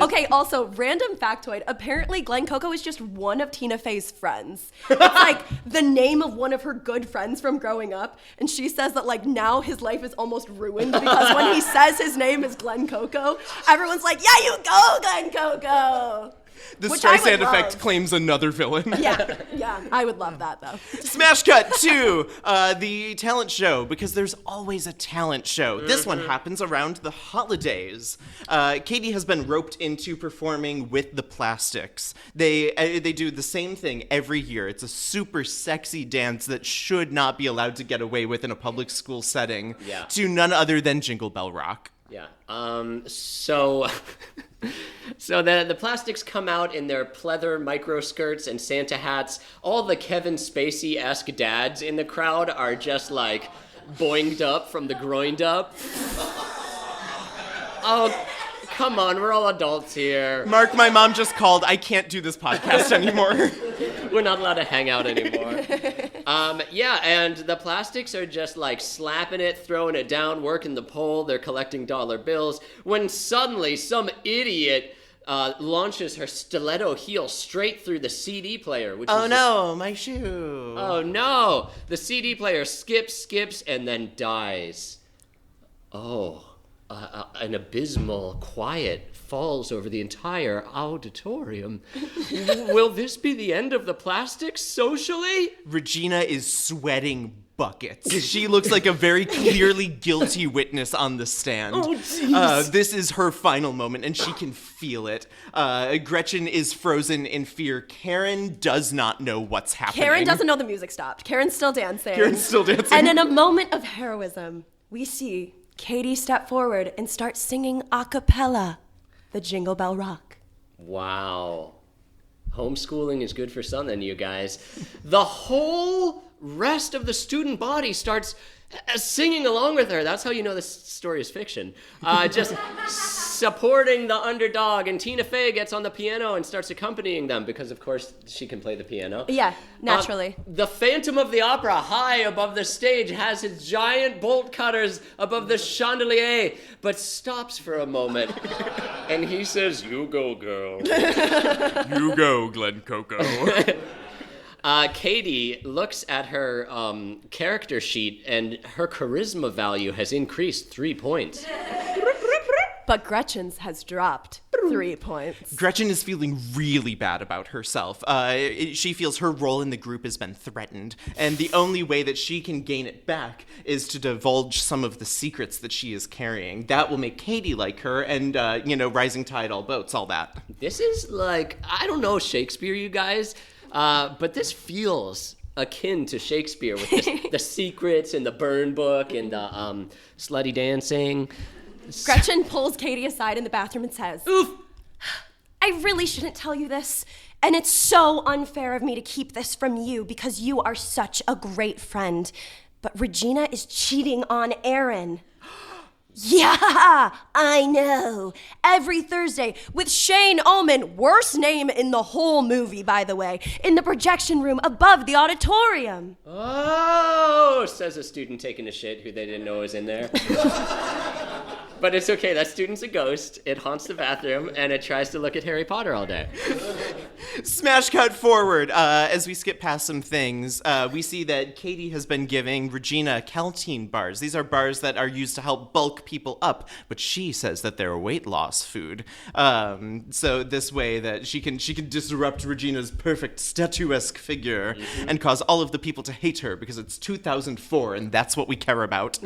Speaker 2: Okay, also, random factoid. Apparently, Glen Coco is just one of Tina Fey's friends. It's like the name of one of her good friends from growing up. And she says that, like, now his life is almost ruined because when he says his name is Glen Coco, everyone's like, yeah, you go, Glen Coco!
Speaker 3: The
Speaker 2: Which I would
Speaker 3: Streisand effect
Speaker 2: love.
Speaker 3: claims another villain.
Speaker 2: Yeah, I would love that, though.
Speaker 3: Smash cut to the talent show, because there's always a talent show. This one happens around the holidays. Katie has been roped into performing with the Plastics. They do the same thing every year. It's a super sexy dance that should not be allowed to get away with in a public school setting.
Speaker 1: Yeah.
Speaker 3: To none other than Jingle Bell Rock.
Speaker 1: Yeah. So the Plastics come out in their pleather micro skirts and Santa hats. All the Kevin Spacey-esque dads in the crowd are just like boinged up from the groined up. Oh, come on, we're all adults here.
Speaker 3: Mark, my mom just called. I can't do this podcast anymore.
Speaker 1: We're not allowed to hang out anymore. Yeah, and the Plastics are just like slapping it, throwing it down, working the pole. They're collecting dollar bills. When suddenly some idiot launches her stiletto heel straight through the CD player. Which
Speaker 3: Oh
Speaker 1: is
Speaker 3: no, my shoe.
Speaker 1: Oh no! The CD player skips, and then dies. Oh. An abysmal quiet falls over the entire auditorium. Will this be the end of the Plastics socially?
Speaker 3: Regina is sweating buckets. She looks like a very clearly guilty witness on the stand.
Speaker 1: Oh, jeez.
Speaker 3: This is her final moment, and she can feel it. Gretchen is frozen in fear. Karen does not know what's happening.
Speaker 2: Karen doesn't know the music stopped. Karen's still dancing.
Speaker 3: Karen's still dancing.
Speaker 2: And in a moment of heroism, we see Katie step forward and start singing a cappella, the Jingle Bell Rock.
Speaker 1: Wow. Homeschooling is good for something, you guys. The whole rest of the student body starts singing along with her. That's how you know this story is fiction. Just supporting the underdog, and Tina Fey gets on the piano and starts accompanying them because, of course, she can play the piano.
Speaker 2: Yeah, naturally.
Speaker 1: The Phantom of the Opera, high above the stage, has his giant bolt cutters above the chandelier, but stops for a moment, and he says, "You go, girl."
Speaker 3: You go, Glen Coco.
Speaker 1: Katie looks at her character sheet, and her charisma value has increased 3 points.
Speaker 2: But Gretchen's has dropped 3 points.
Speaker 3: Gretchen is feeling really bad about herself. She feels her role in the group has been threatened, and the only way that she can gain it back is to divulge some of the secrets that she is carrying. That will make Katie like her, and, rising tide, all boats, all that.
Speaker 1: This is like, I don't know Shakespeare, you guys, but this feels akin to Shakespeare with the secrets and the burn book and the slutty dancing.
Speaker 2: Gretchen pulls Katie aside in the bathroom and says,
Speaker 1: Oof!
Speaker 2: I really shouldn't tell you this, and it's so unfair of me to keep this from you because you are such a great friend. But Regina is cheating on Aaron. Yeah, I know. Every Thursday with Shane Ullman, worst name in the whole movie, by the way, in the projection room above the auditorium.
Speaker 1: Oh, says a student taking a shit who they didn't know was in there. But it's okay, that student's a ghost. It haunts the bathroom, and it tries to look at Harry Potter all day.
Speaker 3: Smash cut forward. As we skip past some things, we see that Katie has been giving Regina Caltine bars. These are bars that are used to help bulk people up, but she says that they're weight loss food. So this way that she can disrupt Regina's perfect statuesque figure and cause all of the people to hate her because it's 2004 and that's what we care about.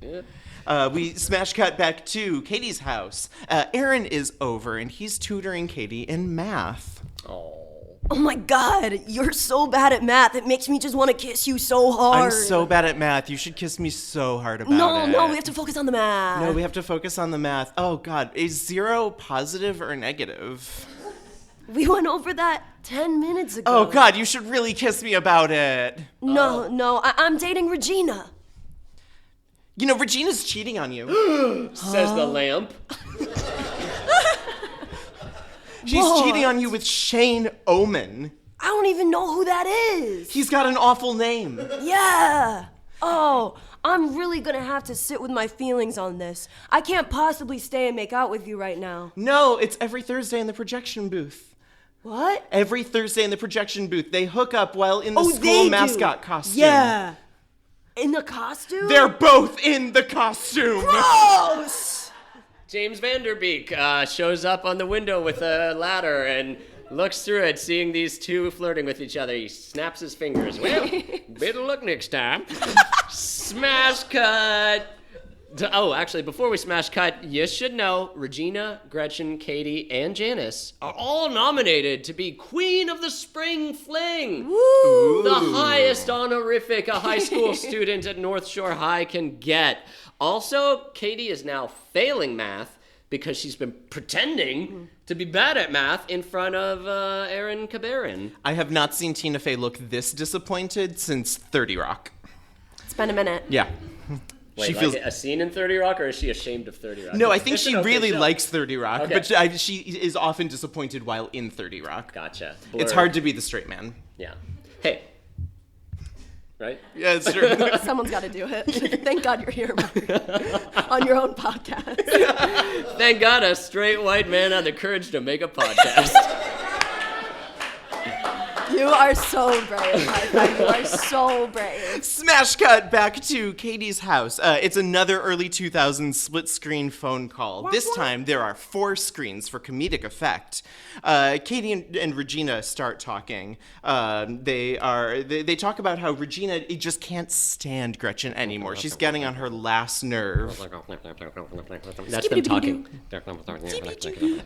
Speaker 1: Yeah.
Speaker 3: We smash cut back to Katie's house. Aaron is over and he's tutoring Katie in math.
Speaker 2: Oh my god, you're so bad at math. It makes me just want to kiss you so hard.
Speaker 3: I'm so bad at math. You should kiss me so hard about it.
Speaker 2: No, we have to focus on the math.
Speaker 3: No, we have to focus on the math. Oh god, is 0 positive or negative?
Speaker 2: We went over that 10 minutes ago.
Speaker 3: Oh god, you should really kiss me about it.
Speaker 2: No, I'm dating Regina.
Speaker 3: You know, Regina's cheating on you.
Speaker 1: Says the lamp.
Speaker 3: She's
Speaker 2: What?
Speaker 3: cheating on you with Shane Omen.
Speaker 2: I don't even know who that is.
Speaker 3: He's got an awful name.
Speaker 2: Yeah. Oh, I'm really gonna have to sit with my feelings on this. I can't possibly stay and make out with you right now.
Speaker 3: No, it's every Thursday in the projection booth.
Speaker 2: What?
Speaker 3: Every Thursday in the projection booth, they hook up while in the
Speaker 2: Oh,
Speaker 3: school
Speaker 2: they do.
Speaker 3: mascot costume.
Speaker 2: Yeah. In the costume?
Speaker 3: They're both in the costume.
Speaker 2: Gross!
Speaker 1: James Vanderbeek shows up on the window with a ladder and looks through it, seeing these two flirting with each other. He snaps his fingers. Well, better luck next time. Smash cut. Actually, before we smash cut, you should know Regina, Gretchen, Katie, and Janice are all nominated to be Queen of the Spring Fling.
Speaker 2: Woo!
Speaker 1: The highest honorific a high school student at North Shore High can get. Also, Katie is now failing math because she's been pretending to be bad at math in front of Aaron Cabarin.
Speaker 3: I have not seen Tina Fey look this disappointed since 30 Rock.
Speaker 2: It's been a minute.
Speaker 3: Yeah.
Speaker 1: Wait, like a scene in 30 Rock, or is she ashamed of 30 Rock?
Speaker 3: No, I think
Speaker 1: It's
Speaker 3: she
Speaker 1: an okay
Speaker 3: really
Speaker 1: show.
Speaker 3: likes 30 Rock,
Speaker 1: Okay.
Speaker 3: but she is often disappointed while in 30 Rock.
Speaker 1: Gotcha.
Speaker 3: It's
Speaker 1: Blurred.
Speaker 3: hard to be the straight man.
Speaker 1: Yeah. Hey. Right?
Speaker 3: Yeah, it's true.
Speaker 2: Someone's got to do it. Thank God you're here on your own podcast.
Speaker 1: Thank God a straight white man had the courage to make a podcast.
Speaker 2: You are so brave. High five. You are so brave.
Speaker 3: Smash cut back to Katie's house. It's another early 2000s split screen phone call. This time there are 4 screens for comedic effect. Katie and Regina start talking. They talk about how Regina just can't stand Gretchen anymore. She's getting on her last nerve.
Speaker 1: That's them talking.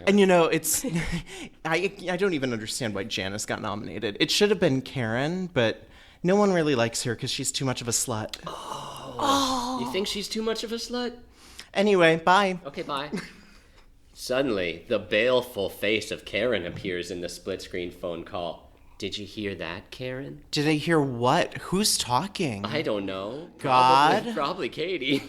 Speaker 3: And you know, it's I don't even understand why Janice got nominated. It should have been Karen, but no one really likes her because she's too much of a slut.
Speaker 1: You think she's too much of a slut?
Speaker 3: Anyway, bye.
Speaker 1: Okay, bye. Suddenly, the baleful face of Karen appears in the split-screen phone call. Did you hear that, Karen?
Speaker 3: Did I hear what? Who's talking?
Speaker 1: I don't know.
Speaker 3: God?
Speaker 1: Probably Katie.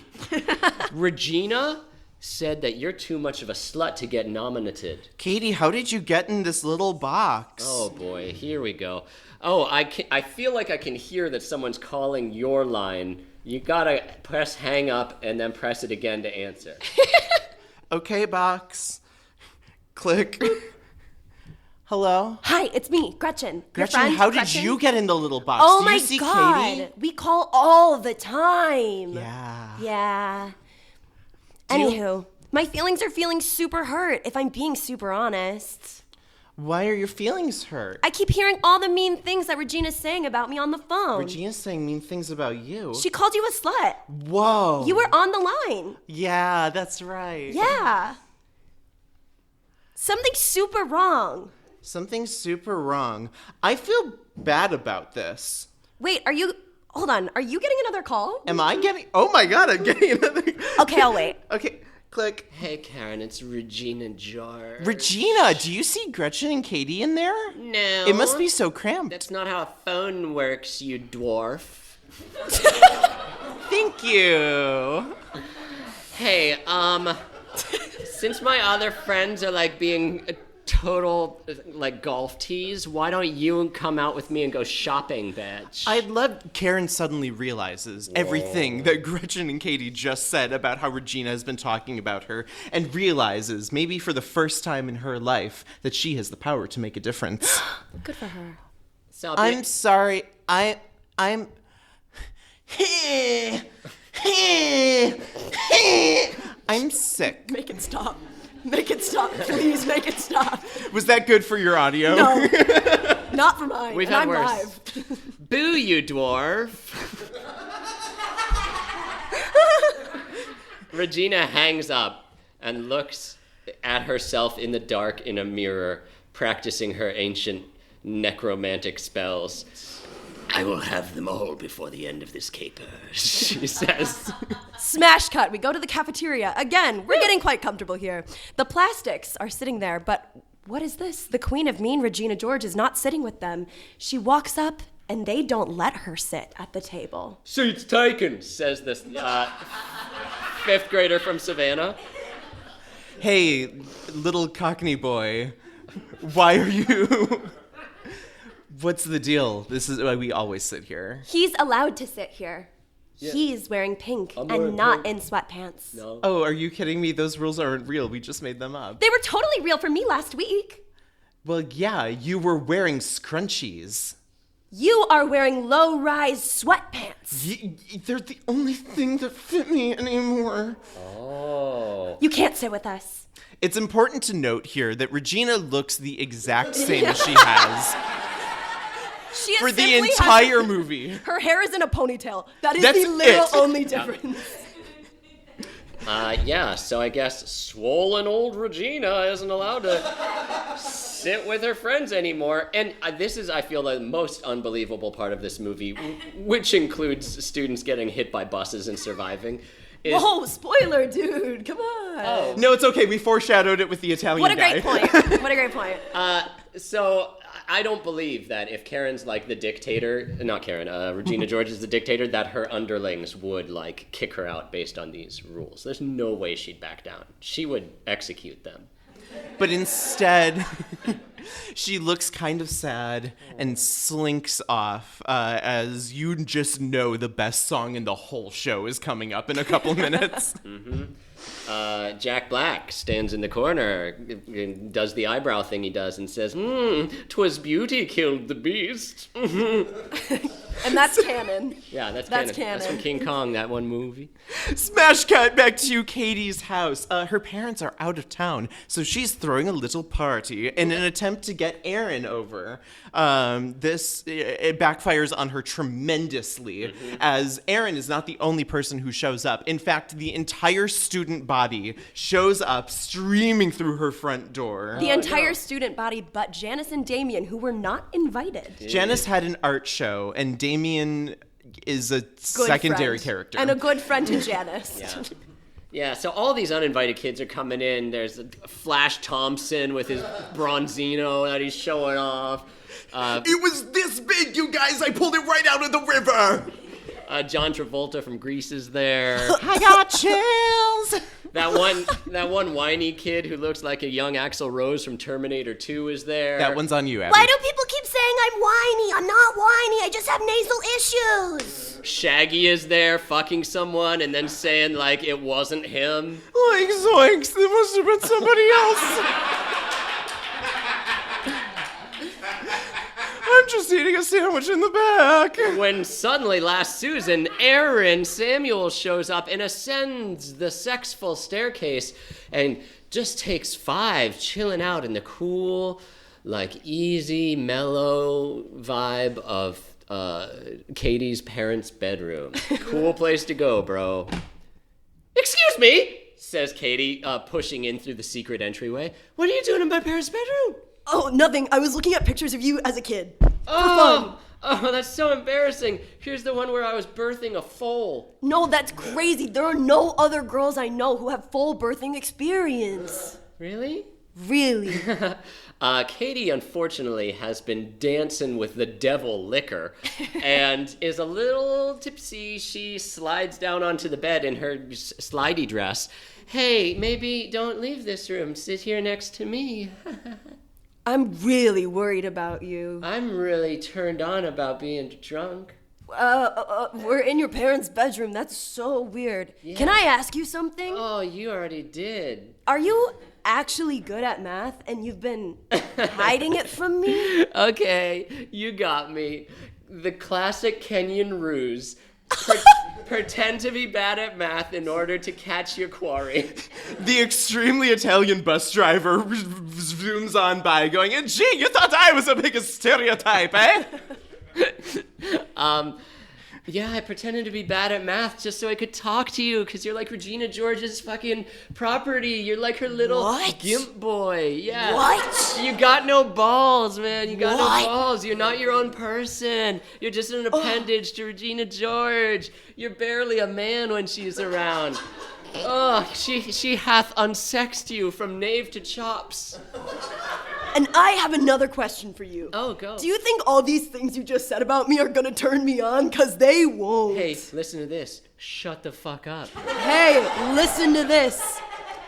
Speaker 1: Regina said that you're too much of a slut to get nominated.
Speaker 3: Katie, how did you get in this little box?
Speaker 1: Oh boy, here we go. Oh, I feel like I can hear that somene's calling your line. You gotta press hang up and then press it again to answer.
Speaker 3: Okay, box. Click. Hello?
Speaker 2: Hi, it's me, Gretchen. Your
Speaker 3: Gretchen,
Speaker 2: friend,
Speaker 3: how did
Speaker 2: Gretchen?
Speaker 3: you get in the little box?
Speaker 2: Oh
Speaker 3: Do
Speaker 2: my
Speaker 3: you see
Speaker 2: God.
Speaker 3: Katie?
Speaker 2: We call all the time.
Speaker 3: Yeah.
Speaker 2: Yeah.
Speaker 3: Do you-
Speaker 2: Anywho, my feelings are feeling super hurt, if I'm being super honest.
Speaker 3: Why are your feelings hurt?
Speaker 2: I keep hearing all the mean things that Regina's saying about me on the phone.
Speaker 3: Regina's saying mean things about you.
Speaker 2: She called you a slut.
Speaker 3: Whoa.
Speaker 2: You were on the line.
Speaker 3: Yeah, that's right.
Speaker 2: Yeah. Something's super wrong.
Speaker 3: Something's super wrong. I feel bad about this.
Speaker 2: Wait, hold on, are you getting another call?
Speaker 3: Am I getting... Oh my God, I'm getting another...
Speaker 2: Okay, I'll wait.
Speaker 3: Okay, click.
Speaker 1: Hey Karen, it's Regina George.
Speaker 3: Regina, do you see Gretchen and Katie in there?
Speaker 1: No.
Speaker 3: It must be so cramped.
Speaker 1: That's not how a phone works, you dwarf.
Speaker 3: Thank you.
Speaker 1: Hey, since my other friends are like being total, like, golf tees. Why don't you come out with me and go shopping, bitch?
Speaker 3: I'd love... Karen suddenly realizes everything that Gretchen and Katie just said about how Regina has been talking about her, and realizes, maybe for the first time in her life, that she has the power to make a difference.
Speaker 2: Good for her.
Speaker 1: So,
Speaker 3: I'm sorry. I'm... I'm sick.
Speaker 2: Make it stop. Make it stop. Please make it stop.
Speaker 3: Was that good for your audio?
Speaker 2: No. Not for mine.
Speaker 1: We've
Speaker 2: and
Speaker 1: had
Speaker 2: I'm
Speaker 1: worse.
Speaker 2: live.
Speaker 1: Boo, you dwarf. Regina hangs up and looks at herself in the dark in a mirror, practicing her ancient necromantic spells. I will have them all before the end of this caper, she says.
Speaker 2: Smash cut. We go to the cafeteria. Again, we're getting quite comfortable here. The plastics are sitting there, but what is this? The queen of mean, Regina George, is not sitting with them. She walks up, and they don't let her sit at the table.
Speaker 1: Seat's taken, says this fifth grader from Savannah.
Speaker 3: Hey, little Cockney boy, why are you... What's the deal? This is why we always sit here.
Speaker 2: He's allowed to sit here.
Speaker 1: Yeah.
Speaker 2: He's wearing pink
Speaker 1: I'm
Speaker 2: and
Speaker 1: wearing
Speaker 2: not
Speaker 1: pink.
Speaker 2: in sweatpants.
Speaker 1: No.
Speaker 3: Oh, are you kidding me? Those rules aren't real. We just made them up.
Speaker 2: They were totally real for me last week.
Speaker 3: Well, yeah, you were wearing scrunchies.
Speaker 2: You are wearing low-rise sweatpants.
Speaker 3: They're the only thing that fit me anymore.
Speaker 1: Oh.
Speaker 2: You can't sit with us.
Speaker 3: It's important to note here that Regina looks the exact same as she has
Speaker 2: She
Speaker 3: for the
Speaker 2: simply has-
Speaker 3: entire movie.
Speaker 2: Her hair is in a ponytail. That is
Speaker 3: That's
Speaker 2: the literal
Speaker 3: it.
Speaker 2: only difference.
Speaker 1: Yeah, so I guess swollen old Regina isn't allowed to sit with her friends anymore. And this is, I feel, the most unbelievable part of this movie, which includes students getting hit by buses and surviving. Is,
Speaker 2: Whoa, spoiler, dude. Come on.
Speaker 1: Oh.
Speaker 3: No, it's okay. We foreshadowed it with the Italian
Speaker 2: What a
Speaker 3: guy.
Speaker 2: great point. What a great point.
Speaker 1: So I don't believe that if Karen's like the dictator, not Karen, Regina George is the dictator, that her underlings would like kick her out based on these rules. There's no way she'd back down. She would execute them.
Speaker 3: But instead, she looks kind of sad and slinks off as you just know the best song in the whole show is coming up in a couple minutes.
Speaker 1: Jack Black stands in the corner, does the eyebrow thing he does, and says, 'twas beauty killed the beast.
Speaker 2: And that's canon.
Speaker 1: Yeah, that's
Speaker 2: That's
Speaker 1: canon. That's from
Speaker 2: canon.
Speaker 1: King Kong, that one movie.
Speaker 3: Smash cut back to Katie's house. Her parents are out of town, so she's throwing a little party in an attempt to get Aaron over. It backfires on her tremendously, as Aaron is not the only person who shows up. In fact, the entire student body shows up streaming through her front door.
Speaker 2: The entire student body but Janice and Damien, who were not invited.
Speaker 3: Janice had an art show, and Damien is a
Speaker 2: Good
Speaker 3: secondary
Speaker 2: friend.
Speaker 3: character.
Speaker 2: And a good friend to Janice.
Speaker 1: Yeah, so all these uninvited kids are coming in. There's Flash Thompson with his Bronzino that he's showing off.
Speaker 3: It was this big, you guys! I pulled it right out of the river!
Speaker 1: John Travolta from Grease is there.
Speaker 3: I got chills!
Speaker 1: That one whiny kid who looks like a young Axl Rose from Terminator 2 is there.
Speaker 3: That one's on you, Abby.
Speaker 2: Why do people keep saying I'm whiny? I'm not whiny. I just have nasal issues.
Speaker 1: Shaggy is there fucking someone and then saying like it wasn't him.
Speaker 3: Like zoinks, there must have been somebody else. I'm just eating a sandwich in the back.
Speaker 1: When suddenly last Susan, Aaron Samuel shows up and ascends the sexful staircase and just takes 5 chilling out in the cool, like easy, mellow vibe of Katie's parents' bedroom. Cool place to go, bro. Excuse me, says Katie, pushing in through the secret entryway. What are you doing in my parents' bedroom?
Speaker 2: Oh, nothing. I was looking at pictures of you as a kid.
Speaker 1: Oh, that's so embarrassing. Here's the one where I was birthing a foal.
Speaker 2: No, that's crazy. There are no other girls I know who have full birthing experience.
Speaker 1: Really?
Speaker 2: Really?
Speaker 1: Katie, unfortunately, has been dancing with the devil liquor and is a little tipsy. She slides down onto the bed in her slidey dress. Hey, maybe don't leave this room. Sit here next to me.
Speaker 2: I'm really worried about you.
Speaker 1: I'm really turned on about being drunk.
Speaker 2: We're in your parents' bedroom. That's so weird.
Speaker 1: Yeah.
Speaker 2: Can I ask you something?
Speaker 1: Oh, you already did.
Speaker 2: Are you actually good at math and you've been hiding it from me?
Speaker 1: Okay, you got me. The classic Kenyan ruse. Pretend to be bad at math in order to catch your quarry.
Speaker 3: The extremely Italian bus driver zooms on by going, gee, you thought I was a big stereotype, eh?
Speaker 1: Yeah, I pretended to be bad at math just so I could talk to you, because you're like Regina George's fucking property. You're like her little
Speaker 2: What?
Speaker 1: gimp boy. Yeah.
Speaker 2: What?
Speaker 1: You got no balls, man. You got
Speaker 2: What?
Speaker 1: no balls. You're not your own person. You're just an appendage to Regina George. You're barely a man when she's around. Oh, she hath unsexed you from nave to chops.
Speaker 2: And I have another question for you.
Speaker 1: Oh, go.
Speaker 2: Do you think all these things you just said about me are gonna turn me on? Cause they won't.
Speaker 1: Hey, listen to this. Shut the fuck up.
Speaker 2: Hey, listen to this.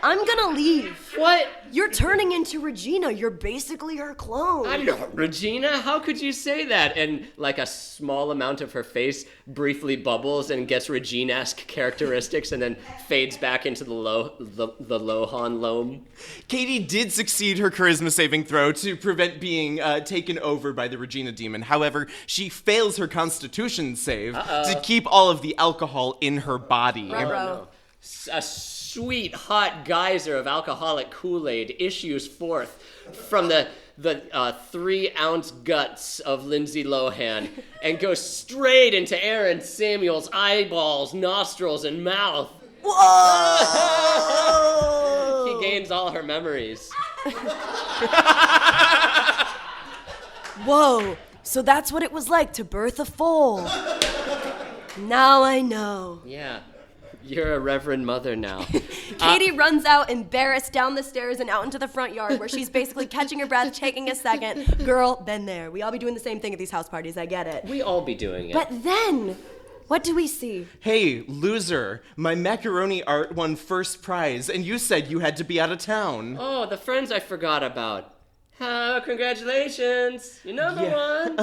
Speaker 2: I'm gonna leave.
Speaker 1: What?
Speaker 2: You're turning into Regina. You're basically her clone.
Speaker 1: I'm not Regina. How could you say that? And like a small amount of her face briefly bubbles and gets Regina-esque characteristics and then fades back into the Lohan loam.
Speaker 3: Katie did succeed her charisma saving throw to prevent being taken over by the Regina demon. However, she fails her constitution save to keep all of the alcohol in her body.
Speaker 2: Ruh-roh.
Speaker 1: A sweet, hot geyser of alcoholic Kool-Aid issues forth from the 3-ounce guts of Lindsay Lohan and goes straight into Aaron Samuel's eyeballs, nostrils, and mouth.
Speaker 2: Whoa!
Speaker 1: He gains all her memories.
Speaker 2: Whoa, so that's what it was like to birth a foal. Now I know.
Speaker 1: Yeah. You're a reverend mother now.
Speaker 2: Katie runs out embarrassed down the stairs and out into the front yard where she's basically catching her breath, taking a second. Girl, been there. We all be doing the same thing at these house parties, I get it.
Speaker 1: We all be doing it.
Speaker 2: But then, what do we see?
Speaker 3: Hey, loser, my macaroni art won first prize, and you said you had to be out of town.
Speaker 1: Oh, the friends I forgot about. Congratulations. You're number one.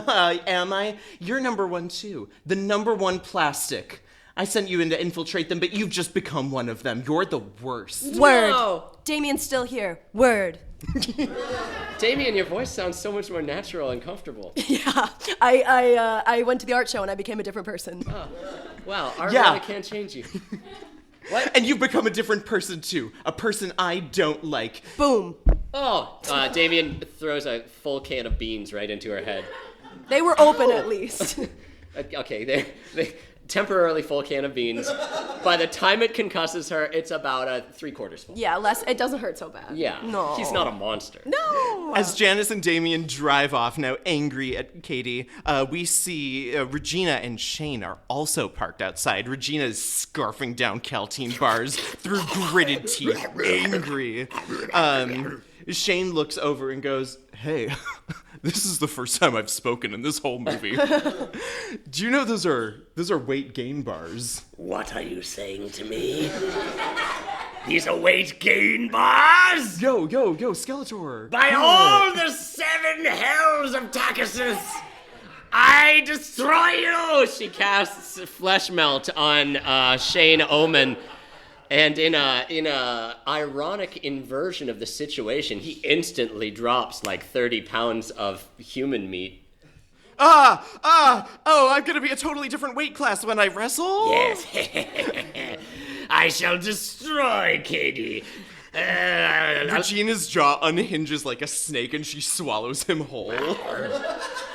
Speaker 3: Am I? You're number one too. The number one plastic. I sent you in to infiltrate them, but you've just become one of them. You're the worst.
Speaker 2: Word.
Speaker 1: No.
Speaker 2: Damien's still here. Word.
Speaker 1: Damien, your voice sounds so much more natural and comfortable.
Speaker 2: Yeah, I went to the art show and I became a different person.
Speaker 1: Oh, wow, art
Speaker 3: Yeah.
Speaker 1: really can't change you. What?
Speaker 3: And you've become a different person too. A person I don't like.
Speaker 2: Boom.
Speaker 1: Oh, Damien throws a full can of beans right into her head.
Speaker 2: They were open at least.
Speaker 1: Okay, they temporarily full can of beans. By the time it concusses her, it's about 3/4 full.
Speaker 2: Yeah, it doesn't hurt so bad.
Speaker 1: Yeah.
Speaker 2: No.
Speaker 1: He's not a monster.
Speaker 2: No.
Speaker 3: As Janice and Damien drive off, now angry at Katie, we see Regina and Shane are also parked outside. Regina is scarfing down Caltine bars through gritted teeth, angry. Shane looks over and goes, hey, this is the first time I've spoken in this whole movie. Do you know those are weight gain bars?
Speaker 4: What are you saying to me? These are weight gain bars?
Speaker 3: Yo, Skeletor.
Speaker 4: By all the 7 hells of Tacitus, I destroy you!
Speaker 1: She casts Flesh Melt on Shane Omen. And in a ironic inversion of the situation, he instantly drops like 30 pounds of human meat.
Speaker 3: Oh, I'm gonna be a totally different weight class when I wrestle?
Speaker 4: Yes. I shall destroy Katie.
Speaker 3: Regina's jaw unhinges like a snake and she swallows him whole.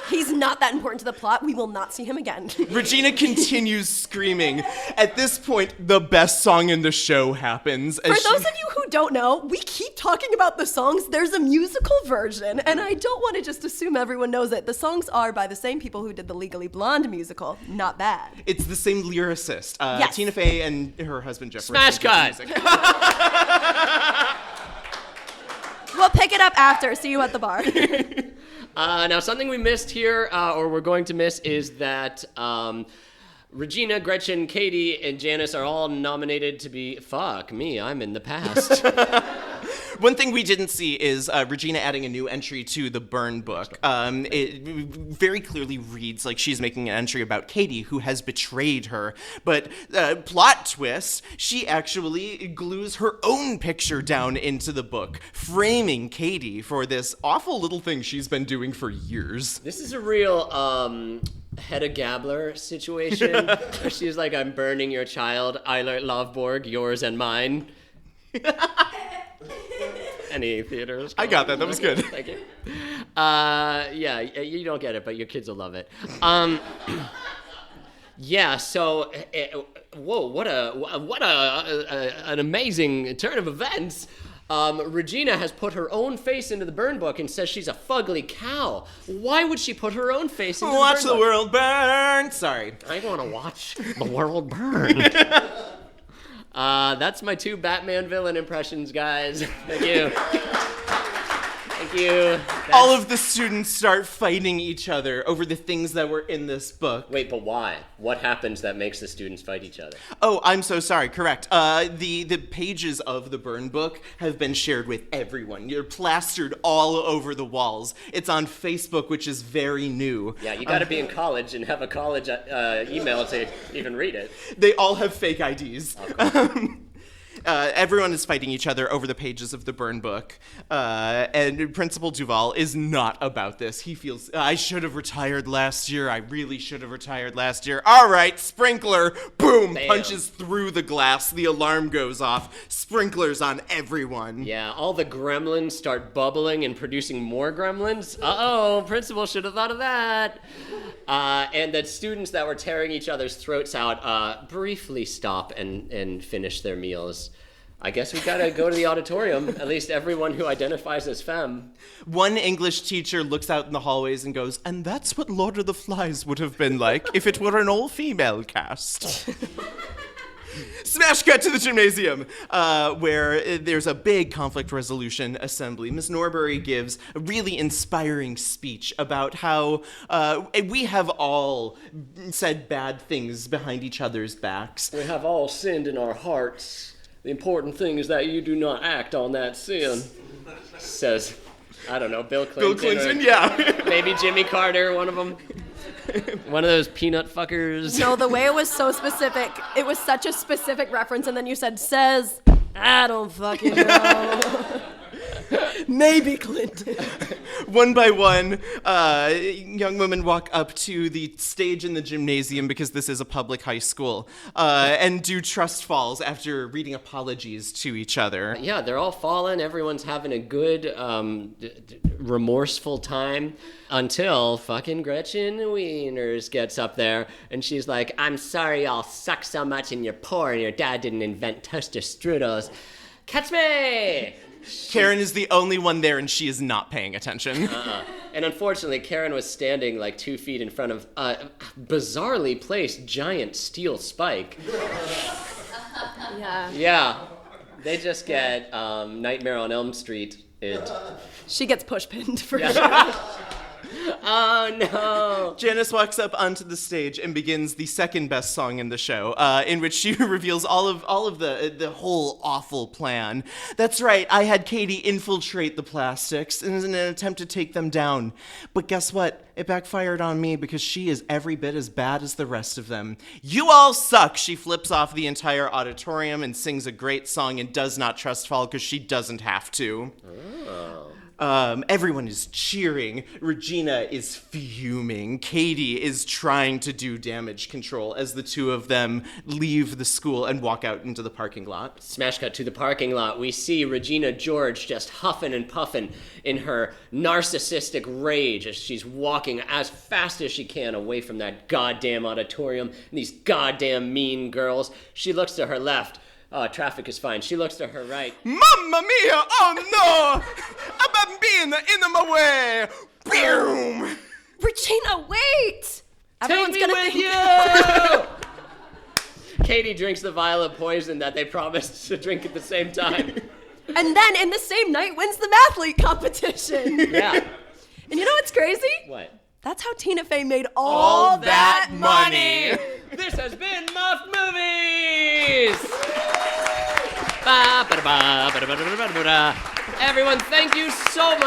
Speaker 2: He's not that important to the plot. We will not see him again.
Speaker 3: Regina continues screaming. At this point, the best song in the show happens.
Speaker 2: For those of you who don't know, we keep talking about the songs. There's a musical version, and I don't want to just assume everyone knows it. The songs are by the same people who did the Legally Blonde musical. Not bad.
Speaker 3: It's the same lyricist.
Speaker 2: Yes.
Speaker 3: Tina Fey and her husband Jeff.
Speaker 1: Smash cut!
Speaker 2: Whoa, we'll pick it up after. See you at the bar.
Speaker 1: Now, something we missed here, or we're going to miss, is that Regina, Gretchen, Katie, and Janice are all nominated to be... Fuck me, I'm in the past.
Speaker 3: One thing we didn't see is Regina adding a new entry to the burn book. It very clearly reads like she's making an entry about Katie, who has betrayed her. But plot twist, she actually glues her own picture down into the book, framing Katie for this awful little thing she's been doing for years.
Speaker 1: This is a real... Hedda Gabler situation. Where she's like, I'm burning your child, Eilert Lovborg, yours and mine. Any theaters?
Speaker 3: I got that. That was good.
Speaker 1: Thank you. Yeah, you don't get it, but your kids will love it. Yeah, so, whoa, what an amazing turn of events. Regina has put her own face into the burn book and says she's a fugly cow. Why would she put her own face into the burn book?
Speaker 3: Watch the world burn. Sorry.
Speaker 1: I want to watch the world burn. That's my 2 Batman villain impressions, guys. Thank you. Thank you.
Speaker 3: All of the students start fighting each other over the things that were in this book.
Speaker 1: Wait, but why? What happens that makes the students fight each other?
Speaker 3: Oh, I'm so sorry. Correct. The pages of the burn book have been shared with everyone. You're plastered all over the walls. It's on Facebook, which is very new.
Speaker 1: Yeah, you got to be in college and have a college email to even read it.
Speaker 3: They all have fake IDs. Everyone is fighting each other over the pages of the burn book. And Principal Duval is not about this. He feels, I should have retired last year. I really should have retired last year. All right, sprinkler, boom,
Speaker 1: Bam.
Speaker 3: punches through the glass. The alarm goes off. Sprinklers on everyone.
Speaker 1: Yeah, all the gremlins start bubbling and producing more gremlins. Uh-oh, Principal should have thought of that. And the students that were tearing each other's throats out briefly stop and finish their meals. I guess we gotta go to the auditorium, at least everyone who identifies as femme.
Speaker 3: One English teacher looks out in the hallways and goes, and that's what Lord of the Flies would have been like if it were an all-female cast. Smash cut to the gymnasium, where there's a big conflict resolution assembly. Miss Norbury gives a really inspiring speech about how we have all said bad things behind each other's backs.
Speaker 1: We have all sinned in our hearts. The important thing is that you do not act on that sin. Says, I don't know, Bill Clinton.
Speaker 3: Bill Clinton, yeah.
Speaker 1: Maybe Jimmy Carter, one of them. One of those peanut fuckers.
Speaker 2: No, the way it was so specific, it was such a specific reference, and then you said, says, I don't fucking know. Maybe Clinton.
Speaker 3: One by one, young women walk up to the stage in the gymnasium, because this is a public high school, and do trust falls after reading apologies to each other.
Speaker 1: Yeah, they're all falling. Everyone's having a good, remorseful time until fucking Gretchen Wieners gets up there and she's like, I'm sorry y'all suck so much and you're poor and your dad didn't invent toaster strudels. Catch me!
Speaker 3: Karen is the only one there, and she is not paying attention.
Speaker 1: And unfortunately, Karen was standing like 2 feet in front of a bizarrely placed giant steel spike.
Speaker 2: Yeah.
Speaker 1: Yeah, they just get Nightmare on Elm Street.
Speaker 2: She gets push pinned for sure.
Speaker 1: Oh no!
Speaker 3: Janice walks up onto the stage and begins the second best song in the show, in which she reveals all of the whole awful plan. That's right, I had Katie infiltrate the plastics in an attempt to take them down. But guess what? It backfired on me because she is every bit as bad as the rest of them. You all suck! She flips off the entire auditorium and sings a great song and does not trust fall because she doesn't have to.
Speaker 1: Oh.
Speaker 3: Everyone is cheering. Regina is fuming. Katie is trying to do damage control as the two of them leave the school and walk out into the parking lot.
Speaker 1: Smash cut to the parking lot. We see Regina George just huffing and puffing in her narcissistic rage as she's walking as fast as she can away from that goddamn auditorium and these goddamn mean girls. She looks to her left. Oh, traffic is fine. She looks to her right.
Speaker 3: Mamma mia! Oh no! A bambina in my way! Boom!
Speaker 2: Regina, wait!
Speaker 1: Take me with you! Katie drinks the vial of poison that they promised to drink at the same time.
Speaker 2: And then in the same night wins the mathlete competition.
Speaker 1: Yeah.
Speaker 2: And you know what's crazy?
Speaker 1: What?
Speaker 2: That's how Tina Fey made all that money.
Speaker 1: This has been Muffed Movies! Ba-ba-da-ba-ba-da-ba-da-ba-da-ba-da. Everyone, thank you so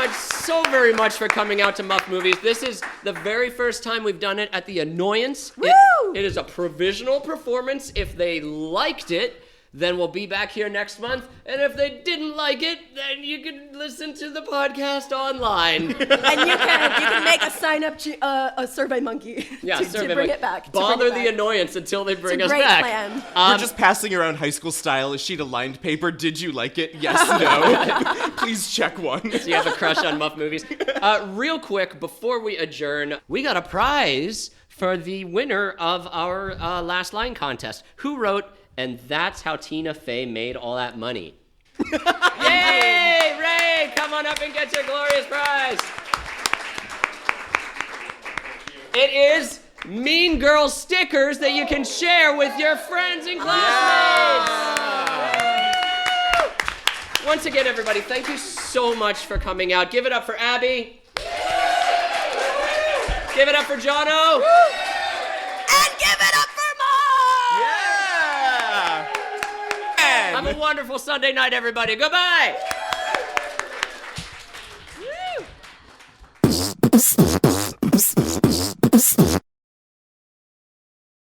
Speaker 1: very much for coming out to Muffed Movies. This is the very first time we've done it at the Annoyance.
Speaker 2: Woo!
Speaker 1: It is a provisional performance. If they liked it, then we'll be back here next month. And if they didn't like it, then you can listen to the podcast online.
Speaker 2: And you can make a sign up a survey monkey to bring it back.
Speaker 1: Bother the Annoyance until they bring us
Speaker 2: great
Speaker 1: back.
Speaker 2: Plan.
Speaker 3: We're just passing around high school style a sheet of lined paper. Did you like it? Yes, no. Please check one.
Speaker 1: Do you have a crush on Muffed Movies? Real quick, before we adjourn, we got a prize for the winner of our Last Line contest. Who wrote, "And that's how Tina Fey made all that money"? Yay! Ray, come on up and get your glorious prize. It is Mean Girl stickers that you can share with your friends and classmates. Once again, everybody, thank you so much for coming out. Give it up for Abby. Give it up for Jono.
Speaker 2: And give it up for Mom!
Speaker 3: Yeah!
Speaker 1: Have a wonderful Sunday night, everybody. Goodbye.